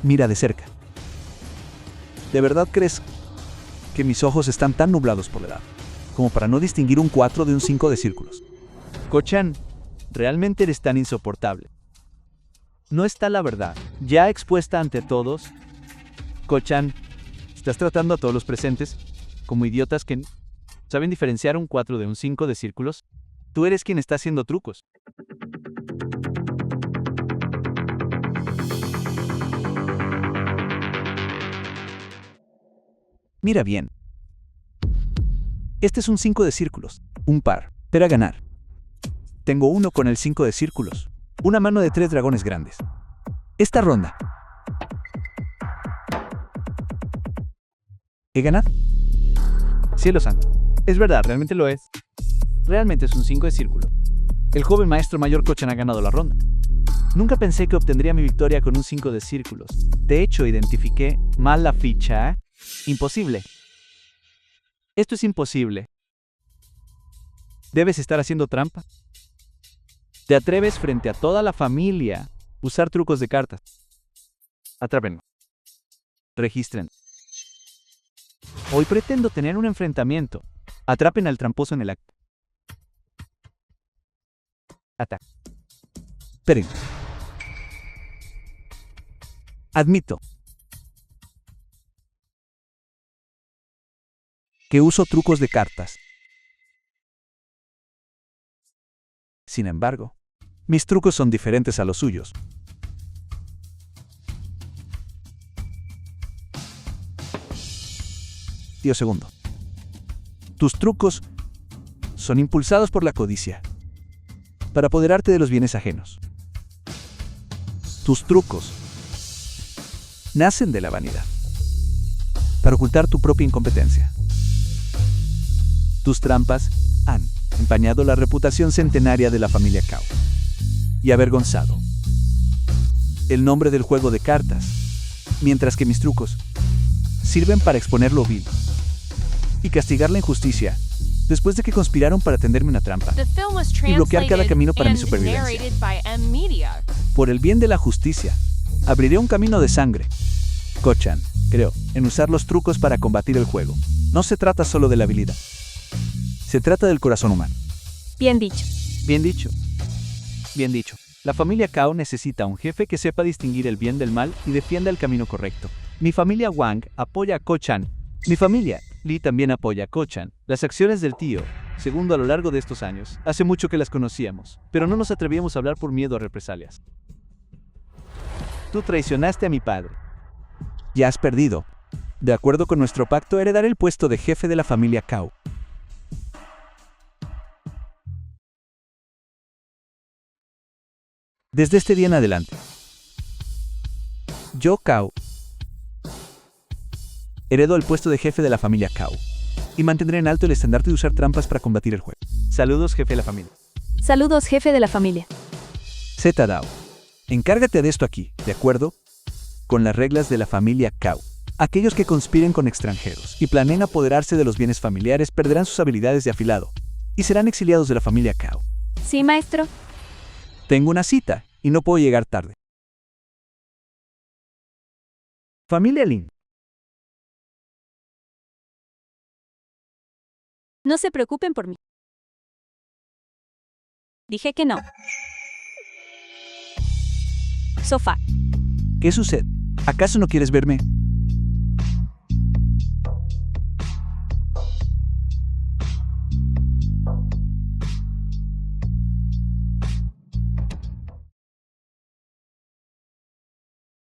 mira de cerca. ¿De verdad crees que mis ojos están tan nublados por la edad como para no distinguir un 4 de un 5 de círculos? Ko-chan, realmente eres tan insoportable. No está la verdad, ya expuesta ante todos. Ko-chan, ¿estás tratando a todos los presentes como idiotas que saben diferenciar un 4 de un 5 de círculos? Tú eres quien está haciendo trucos. Mira bien. Este es un 5 de círculos, un par, pero a ganar. Tengo uno con el 5 de círculos, una mano de 3 dragones grandes. Esta ronda. ¿He ganado? Cielo santo. Es verdad, realmente lo es. Realmente es un 5 de círculo. El joven maestro mayor Ko-chan ha ganado la ronda. Nunca pensé que obtendría mi victoria con un 5 de círculos. De hecho, identifiqué mal la ficha. Imposible. Esto es imposible. Debes estar haciendo trampa. Te atreves frente a toda la familia usar trucos de cartas. Atrápenlo. Registren. Hoy pretendo tener un enfrentamiento. Atrapen al tramposo en el acto. Ataque. Esperen. Admito que uso trucos de cartas. Sin embargo, mis trucos son diferentes a los suyos. Tío segundo. Tus trucos son impulsados por la codicia, para apoderarte de los bienes ajenos. Tus trucos nacen de la vanidad, para ocultar tu propia incompetencia. Tus trampas han empañado la reputación centenaria de la familia Kao y avergonzado el nombre del juego de cartas, mientras que mis trucos sirven para exponer lo vil y castigar la injusticia después de que conspiraron para tenderme una trampa The film was y bloquear cada translated camino para mi and supervivencia. narrated by M Media. Por el bien de la justicia, abriré un camino de sangre. Ko-chan, creo en usar los trucos para combatir el juego. No se trata solo de la habilidad. Se trata del corazón humano. Bien dicho. Bien dicho. Bien dicho. La familia Kao necesita un jefe que sepa distinguir el bien del mal y defienda el camino correcto. Mi familia Wang apoya a Ko-chan. Mi familia Lee también apoya a Ko-chan. Las acciones del tío segundo a lo largo de estos años, hace mucho que las conocíamos, pero no nos atrevíamos a hablar por miedo a represalias. Tú traicionaste a mi padre. Ya has perdido. De acuerdo con nuestro pacto, heredaré el puesto de jefe de la familia Kao. Desde este día en adelante, yo, Kao, heredo el puesto de jefe de la familia Kao y mantendré en alto el estandarte de usar trampas para combatir el juego. Saludos, jefe de la familia. Saludos, jefe de la familia. Zeta Dao, encárgate de esto aquí, ¿de acuerdo? Con las reglas de la familia Kao. Aquellos que conspiren con extranjeros y planeen apoderarse de los bienes familiares perderán sus habilidades de afilado y serán exiliados de la familia Kao. Sí, maestro. Tengo una cita y no puedo llegar tarde. Familia Lin. No se preocupen por mí. Dije que no. Sofá. ¿Qué sucede? ¿Acaso no quieres verme?